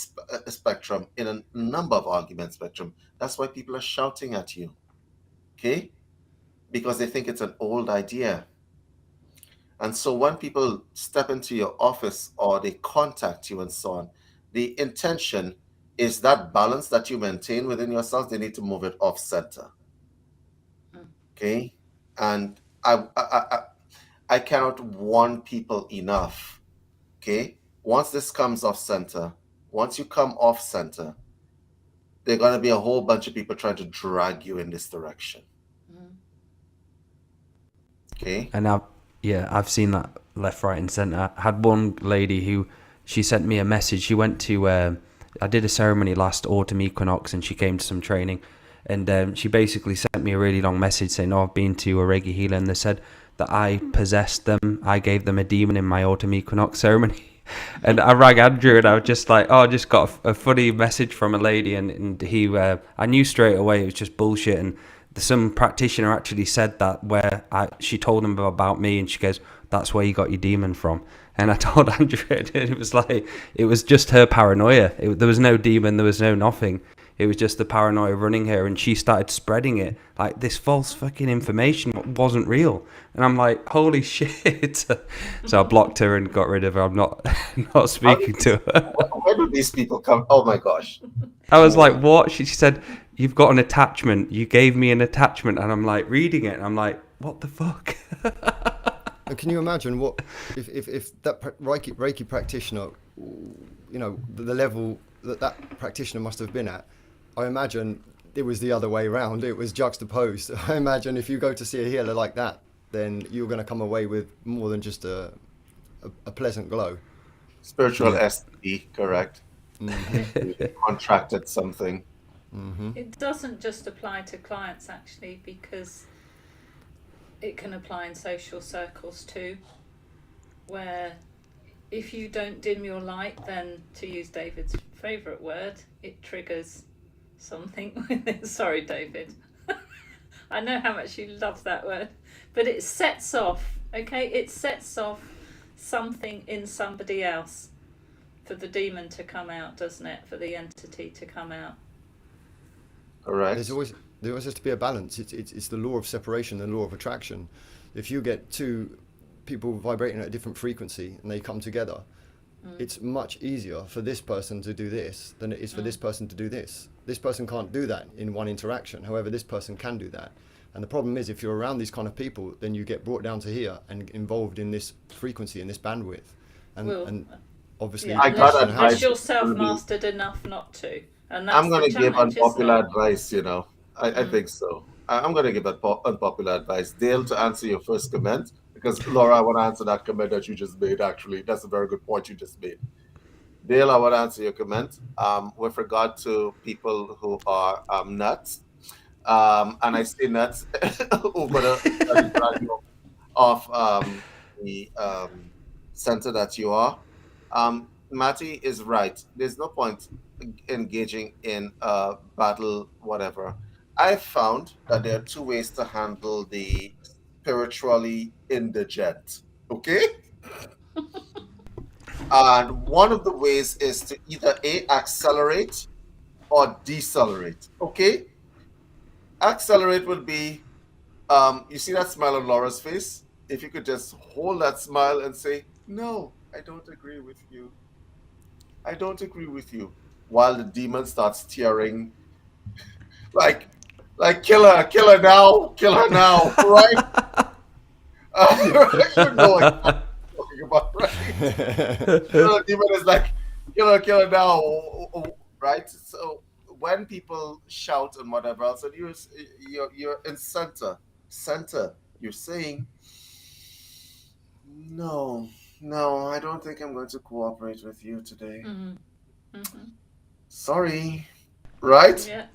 spectrum, in a number of argument spectrum. That's why people are shouting at you, okay? Because they think it's an old idea. And so when people step into your office or they contact you and so on, the intention is that balance that you maintain within yourself, they need to move it off center. Okay? And I cannot warn people enough. Okay? Once this comes off center, once you come off center, there are going to be a whole bunch of people trying to drag you in this direction. Okay? And I've seen that left, right, and centre. I had one lady who, she sent me a message. She went to, I did a ceremony last autumn equinox, and she came to some training, and she basically sent me a really long message saying, "Oh, I've been to a Reiki healer, and they said that I possessed them. I gave them a demon in my autumn equinox ceremony." And I rang Andrew, and I was just like, "Oh, I just got a funny message from a lady," and he, I knew straight away it was just bullshit. And some practitioner actually said that, where she told him about me, and she goes, "That's where you got your demon from." And I told Andrew, and it was like, it was just her paranoia. There was no demon, there was no nothing. It was just the paranoia running her, and she started spreading it, like this false fucking information wasn't real. And I'm like, holy shit. So I blocked her and got rid of her. I'm not speaking to her. Where do these people come? Oh my gosh. I was like, what? She said, "You've got an attachment. You gave me an attachment." And I'm like, reading it, and I'm like, what the fuck? And can you imagine what if that Reiki practitioner, you know, the level that practitioner must have been at? I imagine it was the other way around. It was juxtaposed. I imagine if you go to see a healer like that, then you're going to come away with more than just a pleasant glow. Spiritual STD, correct? Mm-hmm. Contracted something. Mm-hmm. It doesn't just apply to clients, actually, because it can apply in social circles too, where if you don't dim your light, then, to use David's favourite word, it triggers something with it. Sorry, David. I know how much you love that word, but it sets off, okay? It sets off something in somebody else for the demon to come out, doesn't it? For the entity to come out. Correct. There always has to be a balance. It's the law of separation, the law of attraction. If you get two people vibrating at a different frequency and they come together, it's much easier for this person to do this than it is for this person to do this. This person can't do that in one interaction. However, this person can do that. And the problem is, if you're around these kind of people, then you get brought down to here and involved in this frequency and this bandwidth. And obviously, unless you're self-mastered enough not to. And that's I'm going to give unpopular advice, you know. I think so. I'm going to give unpopular advice. Dale, to answer your first comment, because Laura, I want to answer that comment that you just made, actually. That's a very good point you just made. Dale, I want to answer your comment with regard to people who are nuts. And I say nuts over the value of the center that you are. Matty is right. There's no point engaging in a battle, whatever. I've found that there are two ways to handle the spiritually indigent. Okay? And one of the ways is to either accelerate or decelerate. Okay? Accelerate would be, you see that smile on Laura's face? If you could just hold that smile and say, "No, I don't agree with you. I don't agree with you," while the demon starts tearing, like kill her now, right? You know what I'm talking about, right? The demon is like, kill her now, right? So when people shout and whatever else, and you're in center, you're saying, no, I don't think I'm going to cooperate with you today. Sorry, right? Yeah.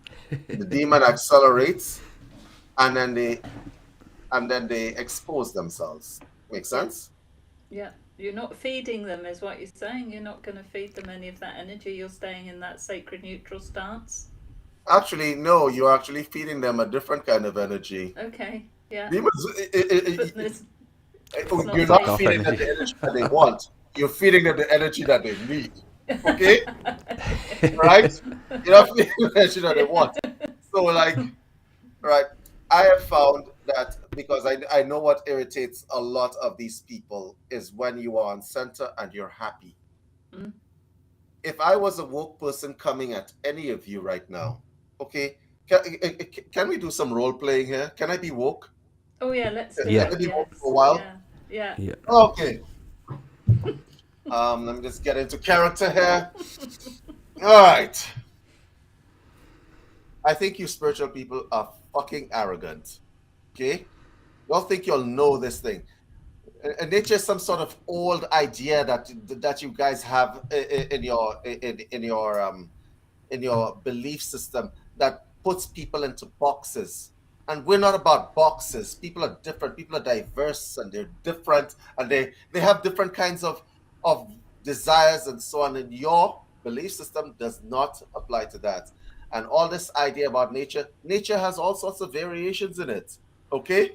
The demon accelerates, and then they expose themselves. Make sense? Yeah. You're not feeding them, is what you're saying. You're not going to feed them any of that energy. You're staying in that sacred neutral stance. Actually, no, you're actually feeding them a different kind of energy. Okay, yeah. Demons, But it's not you're Fuck not off feeding them energy. the energy that they want. You're feeding them the energy that they need. Okay? Right? You're not feeding them the energy that they want. So, like, right, I have found that because I know what irritates a lot of these people is when you are on center and you're happy. Mm. If I was a woke person coming at any of you right now, okay, can we do some role playing here? Can I be woke? Oh yeah, let's do Yeah. Can I it. be woke Yes. for a while? Yeah. Yeah. Okay. Let me just get into character here. All right. I think you spiritual people are fucking arrogant. Okay? Y'all think you'll know this thing. And it's just some sort of old idea that you guys have in your belief system that puts people into boxes. And we're not about boxes. People are different. People are diverse and they're different and they have different kinds of desires and so on. And your belief system does not apply to that. And all this idea about nature has all sorts of variations in it. Okay?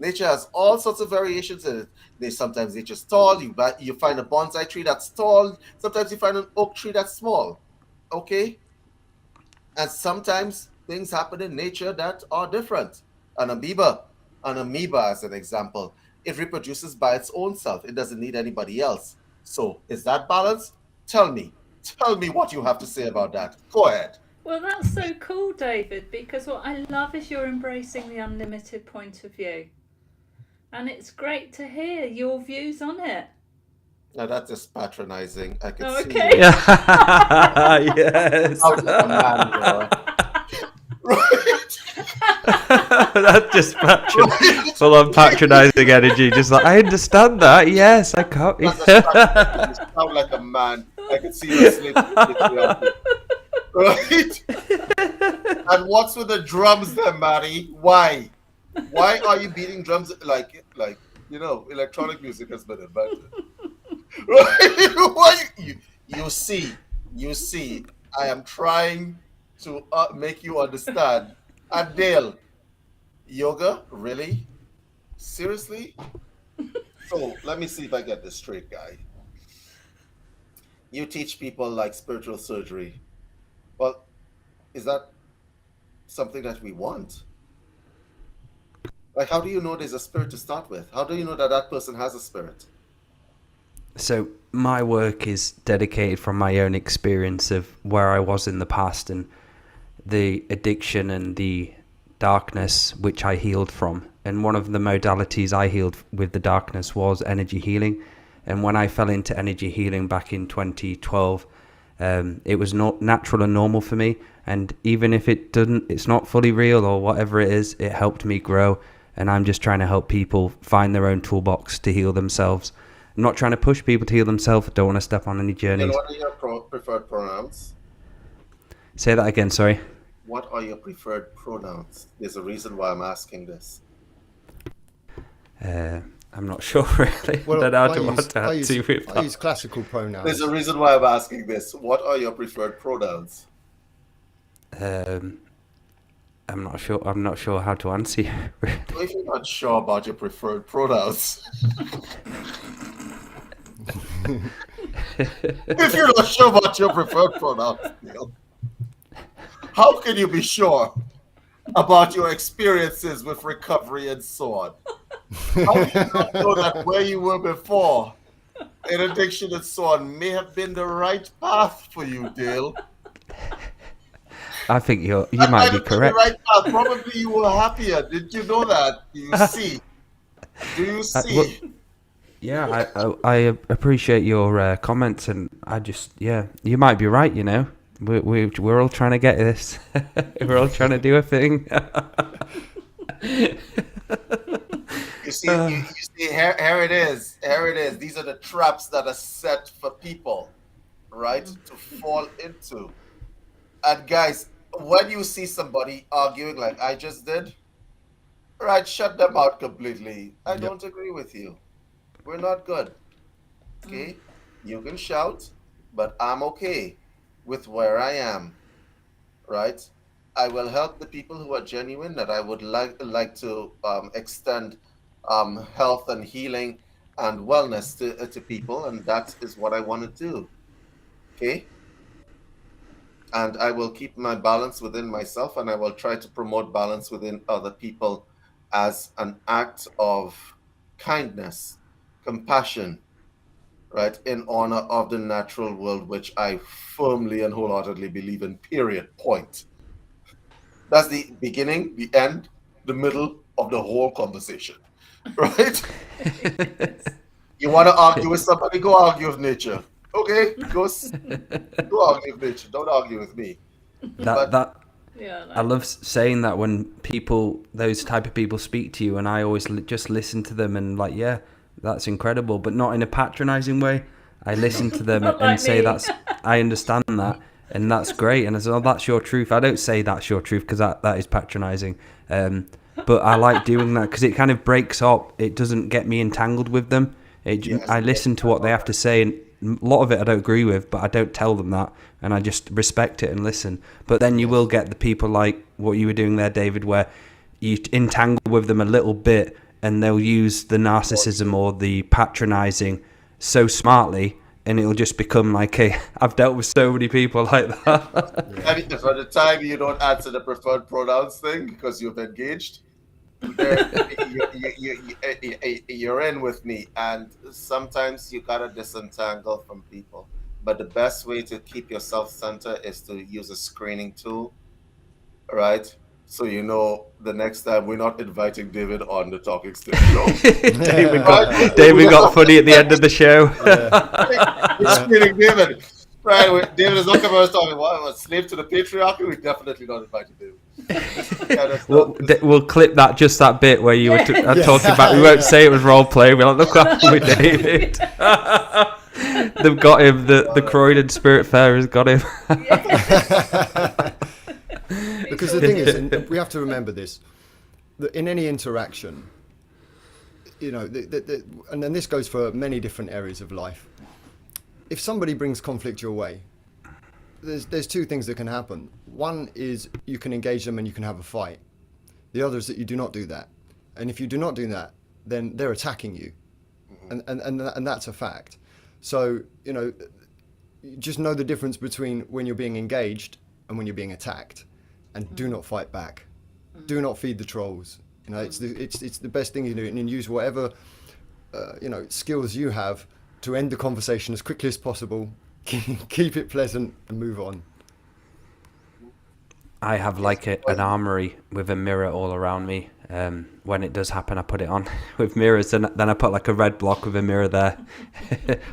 Nature has all sorts of variations in it. Sometimes nature's tall. You find a bonsai tree that's tall. Sometimes you find an oak tree that's small. Okay? And sometimes things happen in nature that are different. An amoeba as an example, it reproduces by its own self. It doesn't need anybody else. So is that balance? Tell me what you have to say about that. Go ahead. Well, that's so cool, David, because what I love is you're embracing the unlimited point of view. And it's great to hear your views on it. Now that's just patronizing. I can see Okay. you. Yes. Out like a man, bro. Right? That's just full on patronizing energy. Just like, I understand that. Yes, I can't. That's just patronizing. You sound like a man. I can see you asleep. Right? And what's with the drums there, Maddie? Why? Why are you beating drums like electronic music has been invented? Right? Why you see, I am trying to make you understand. And Dale, yoga, really? Seriously? So let me see if I get this straight, guy. You teach people like spiritual surgery. Well, is that something that we want? Like, how do you know there's a spirit to start with? How do you know that person has a spirit? So my work is dedicated from my own experience of where I was in the past and the addiction and the darkness which I healed from. And one of the modalities I healed with the darkness was energy healing. And when I fell into energy healing back in 2012, it was not natural and normal for me. And even if it's not fully real or whatever it is, it helped me grow. And I'm just trying to help people find their own toolbox to heal themselves. I'm not trying to push people to heal themselves. I don't want to step on any journeys. And what are your preferred pronouns? Say that again, sorry. What are your preferred pronouns? There's a reason why I'm asking this. I'm not sure really. Well, I use classical pronouns. There's a reason why I'm asking this. What are your preferred pronouns? I'm not sure. I'm not sure how to answer you. Really. If you're not sure about your preferred pronouns, if you're not sure about your preferred pronouns, Neil, how can you be sure about your experiences with recovery and so on? How do you not know that where you were before in addiction and so on may have been the right path for you, Dale? I think you might be correct. The right path. Probably you were happier. Did you know that? Do you see? Do you see? Well, yeah, I appreciate your comments, and you might be right. You know, we're all trying to get this. We're all trying to do a thing. You see, here it is. Here it is. These are the traps that are set for people, right, to fall into. And guys, when you see somebody arguing like I just did, right, shut them out completely. I don't agree with you. We're not good. Okay? You can shout, but I'm okay with where I am. Right? I will help the people who are genuine, that I would like to extend health and healing and wellness to people, and that is what I want to do. Okay, and I will keep my balance within myself, and I will try to promote balance within other people as an act of kindness, compassion, right, in honor of the natural world, which I firmly and wholeheartedly believe in. Period. Point. That's the beginning, the end, the middle of the whole conversation, right? You want to argue with somebody, go argue with nature. Okay, go argue with nature. Don't argue with me. That Yeah, I love saying that when people, those type of people, speak to you, and I always just listen to them and like, yeah, that's incredible, but not in a patronizing way. I listen to them Not and like say me. that's, I understand that, and that's great. And I say, oh, that's your truth. I don't say that's your truth because that is patronizing. But I like doing that because it kind of breaks up. It doesn't get me entangled with them. Yes, I listen to what they have to say, and a lot of it I don't agree with, but I don't tell them that, and I just respect it and listen. But then you will get the people like what you were doing there, David, where you entangle with them a little bit, and they'll use the narcissism or the patronizing so smartly, and it'll just become like, hey, I've dealt with so many people like that. And for the time you don't answer the preferred pronouns thing because you've engaged, you're in with me, and sometimes you gotta disentangle from people. But the best way to keep yourself centered is to use a screening tool, right? So you know the next time we're not inviting David on the Talking Stick show. David got funny at the end of the show. We're screening David. Right, David is not coming out talking about slave to the patriarchy. We definitely not invited David. We'll clip just that bit where you were talking about. We won't say it was role play. We're like, look what happened with David. They've got him. The Croydon Spirit Fair has got him. Because the thing is, and we have to remember this, that in any interaction, you know, and then this goes for many different areas of life. If somebody brings conflict your way, there's two things that can happen. One is you can engage them and you can have a fight. The other is that you do not do that. And if you do not do that, then they're attacking you. And that's a fact. So, you know, just know the difference between when you're being engaged and when you're being attacked. And do not fight back. Do not feed the trolls. You know, it's the best thing you do, and use whatever skills you have to end the conversation as quickly as possible. Keep it pleasant and move on. I have like an armory with a mirror all around me. When it does happen, I put it on with mirrors, and then I put like a red block with a mirror there.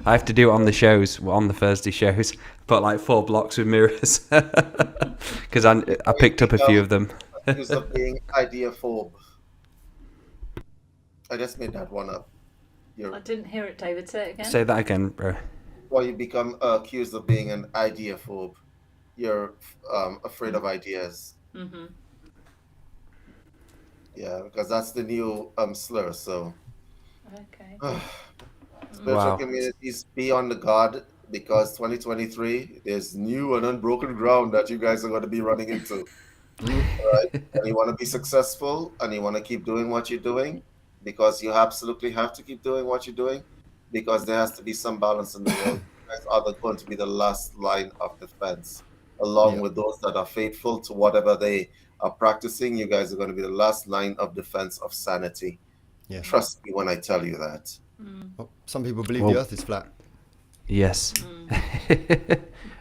I have to do it on the shows, on the Thursday shows. Put like 4 blocks with mirrors because I picked up a few of them. Accused of being ideaphobe. I just made that one up. I didn't hear it, David. Say it again. Say that again, bro. Or you become accused of being an ideaphobe. You're afraid of ideas. Mm-hmm. Yeah, because that's the new slur. So, okay. Spiritual communities, be on the guard, because 2023 there's new and unbroken ground that you guys are going to be running into. Right? And you want to be successful, and you want to keep doing what you're doing, because you absolutely have to keep doing what you're doing, because there has to be some balance in the world. You guys are going to be the last line of defense, along with those that are faithful to whatever they are practicing. You guys are going to be the last line of defense of sanity. Yeah. Trust me when I tell you that. Well, some people believe the earth is flat. Yes.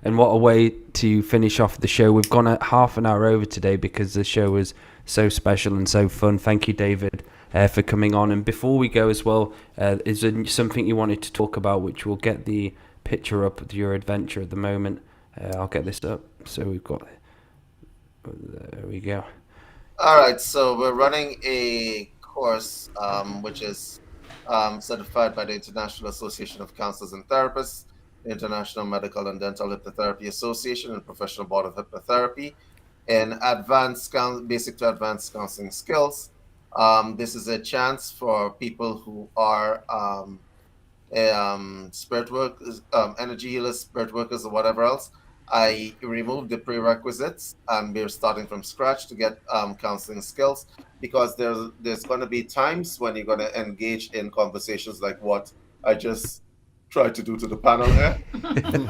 And what a way to finish off the show. We've gone half an hour over today because the show was so special and so fun. Thank you, David, for coming on. And before we go as well, is there something you wanted to talk about, which we'll get the picture up of your adventure at the moment. I'll get this up. So we've got... There we go. All right. So we're running a course which is certified by the International Association of Counselors and Therapists, the International Medical and Dental Hypnotherapy Association, and Professional Board of Hypnotherapy, in basic to advanced counseling skills. This is a chance for people who are spirit workers, energy healers, spirit workers, or whatever else, I removed the prerequisites, and we're starting from scratch to get counseling skills, because there's going to be times when you're going to engage in conversations like what I just tried to do to the panel here. And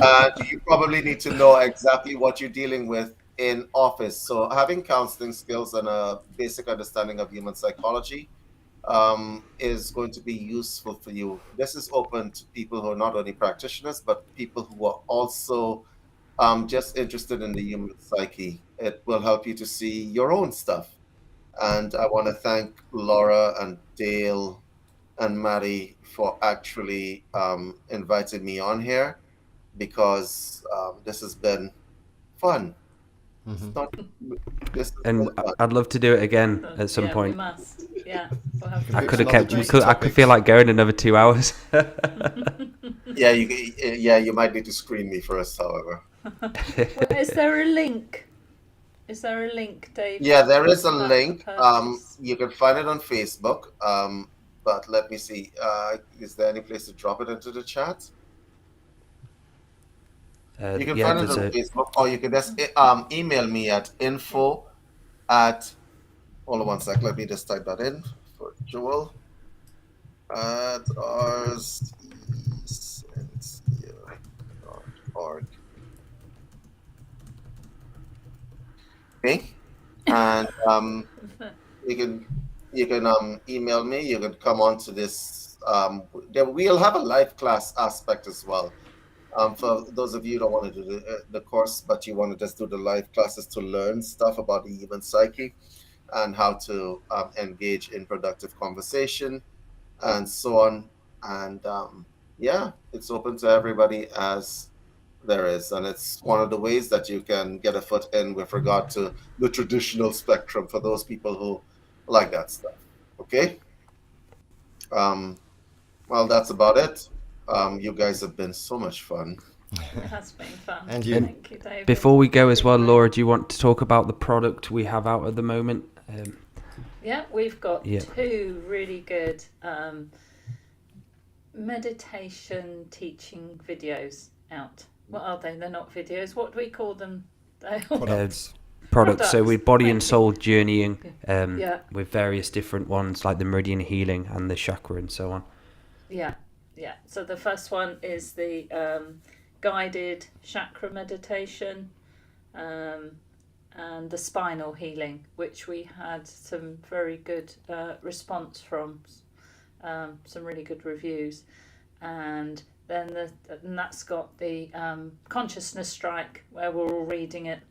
you probably need to know exactly what you're dealing with in office. So having counseling skills and a basic understanding of human psychology is going to be useful for you. This is open to people who are not only practitioners, but people who are also just interested in the human psyche. It will help you to see your own stuff. And I want to thank Laura and Dale and Maddie for actually inviting me on here, because this has been fun. It's not, this has And been fun. I'd love to do it again at some Yeah, point. we must. Yeah, we'll have to I do could have it. kept. Another I topic. could feel like going another 2 hours. Yeah, you might need to screen me first, however. Well, is there a link? Is there a link, Dave? Yeah, there is a About the link. purchase? You can find it on Facebook. But let me see. Is there any place to drop it into the chat? You can Yeah, find it there's on a. Facebook, or you can just email me at info at. Hold on one sec. Let me just type that in for Joel. At rcsincere.org. Okay, and you can email me. You can come on to this. We'll have a live class aspect as well. For those of you who don't want to do the course, but you want to just do the live classes to learn stuff about the human psyche and how to engage in productive conversation and so on. And yeah, it's open to everybody as there is. And it's one of the ways that you can get a foot in with regard to the traditional spectrum for those people who like that stuff. Okay? Well, that's about it. You guys have been so much fun. It has been fun. And you. Thank you, David. Before we go as well, Really Laura, great. do you want to talk about the product we have out at the moment? Yeah, we've got Yeah. 2 really good meditation teaching videos out. What are they? They're not videos. What do we call them? Products. Products. So we body and Thank you. soul journeying Yeah. with various different ones like the meridian healing and the chakra and so on. Yeah. So the first one is the guided chakra meditation and the spinal healing, which we had some very good response from, some really good reviews. And then and that's got the consciousness strike, where we're all reading it.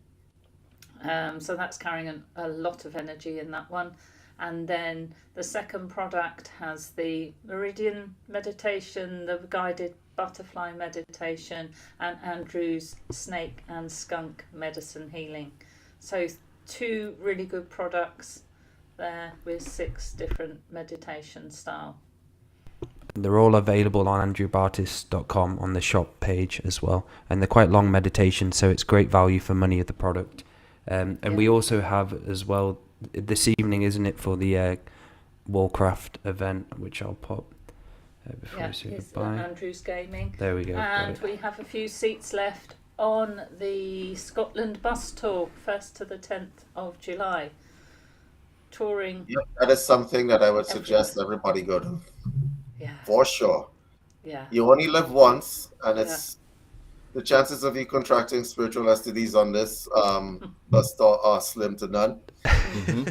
So that's carrying a lot of energy in that one. And then the second product has the meridian meditation, the guided butterfly meditation, and Andrew's snake and skunk medicine healing. So 2 really good products there with 6 different meditation style. They're all available on andrewbartis.com on the shop page as well. And they're quite long meditations, so it's great value for money of the product. And we also have as well this evening, isn't it, for the Warcraft event, which I'll pop before I say it's goodbye. Andrew's Gaming. There we go. got And it. we have a few seats left on the Scotland bus tour, 1st to the 10th of July. Touring. Yep, that is something that I would suggest everybody go to. Yeah. For sure. Yeah. You only live once, and it's the chances of you contracting spiritual STDs on this bus tour are slim to none.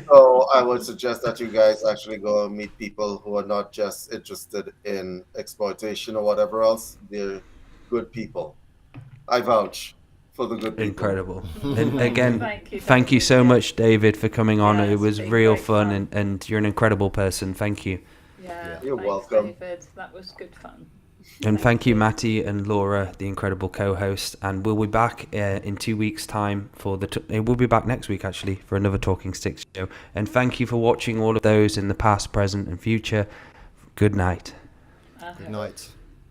So I would suggest that you guys actually go and meet people who are not just interested in exploitation or whatever else. They're good people. I vouch for the good people. Incredible. And again, Thank you, thank you David. so Yeah. much, David, for coming on. Yeah, It it's was been real great fun, fun. and you're an incredible person. Thank you. Yeah. You're Thanks, welcome. David. That was good fun. And thank you, Matty and Laura, the incredible co-host. And we'll be back in 2 weeks' time for we'll be back next week, actually, for another Talking Sticks show. And thank you for watching all of those in the past, present, and future. Good night. Good night.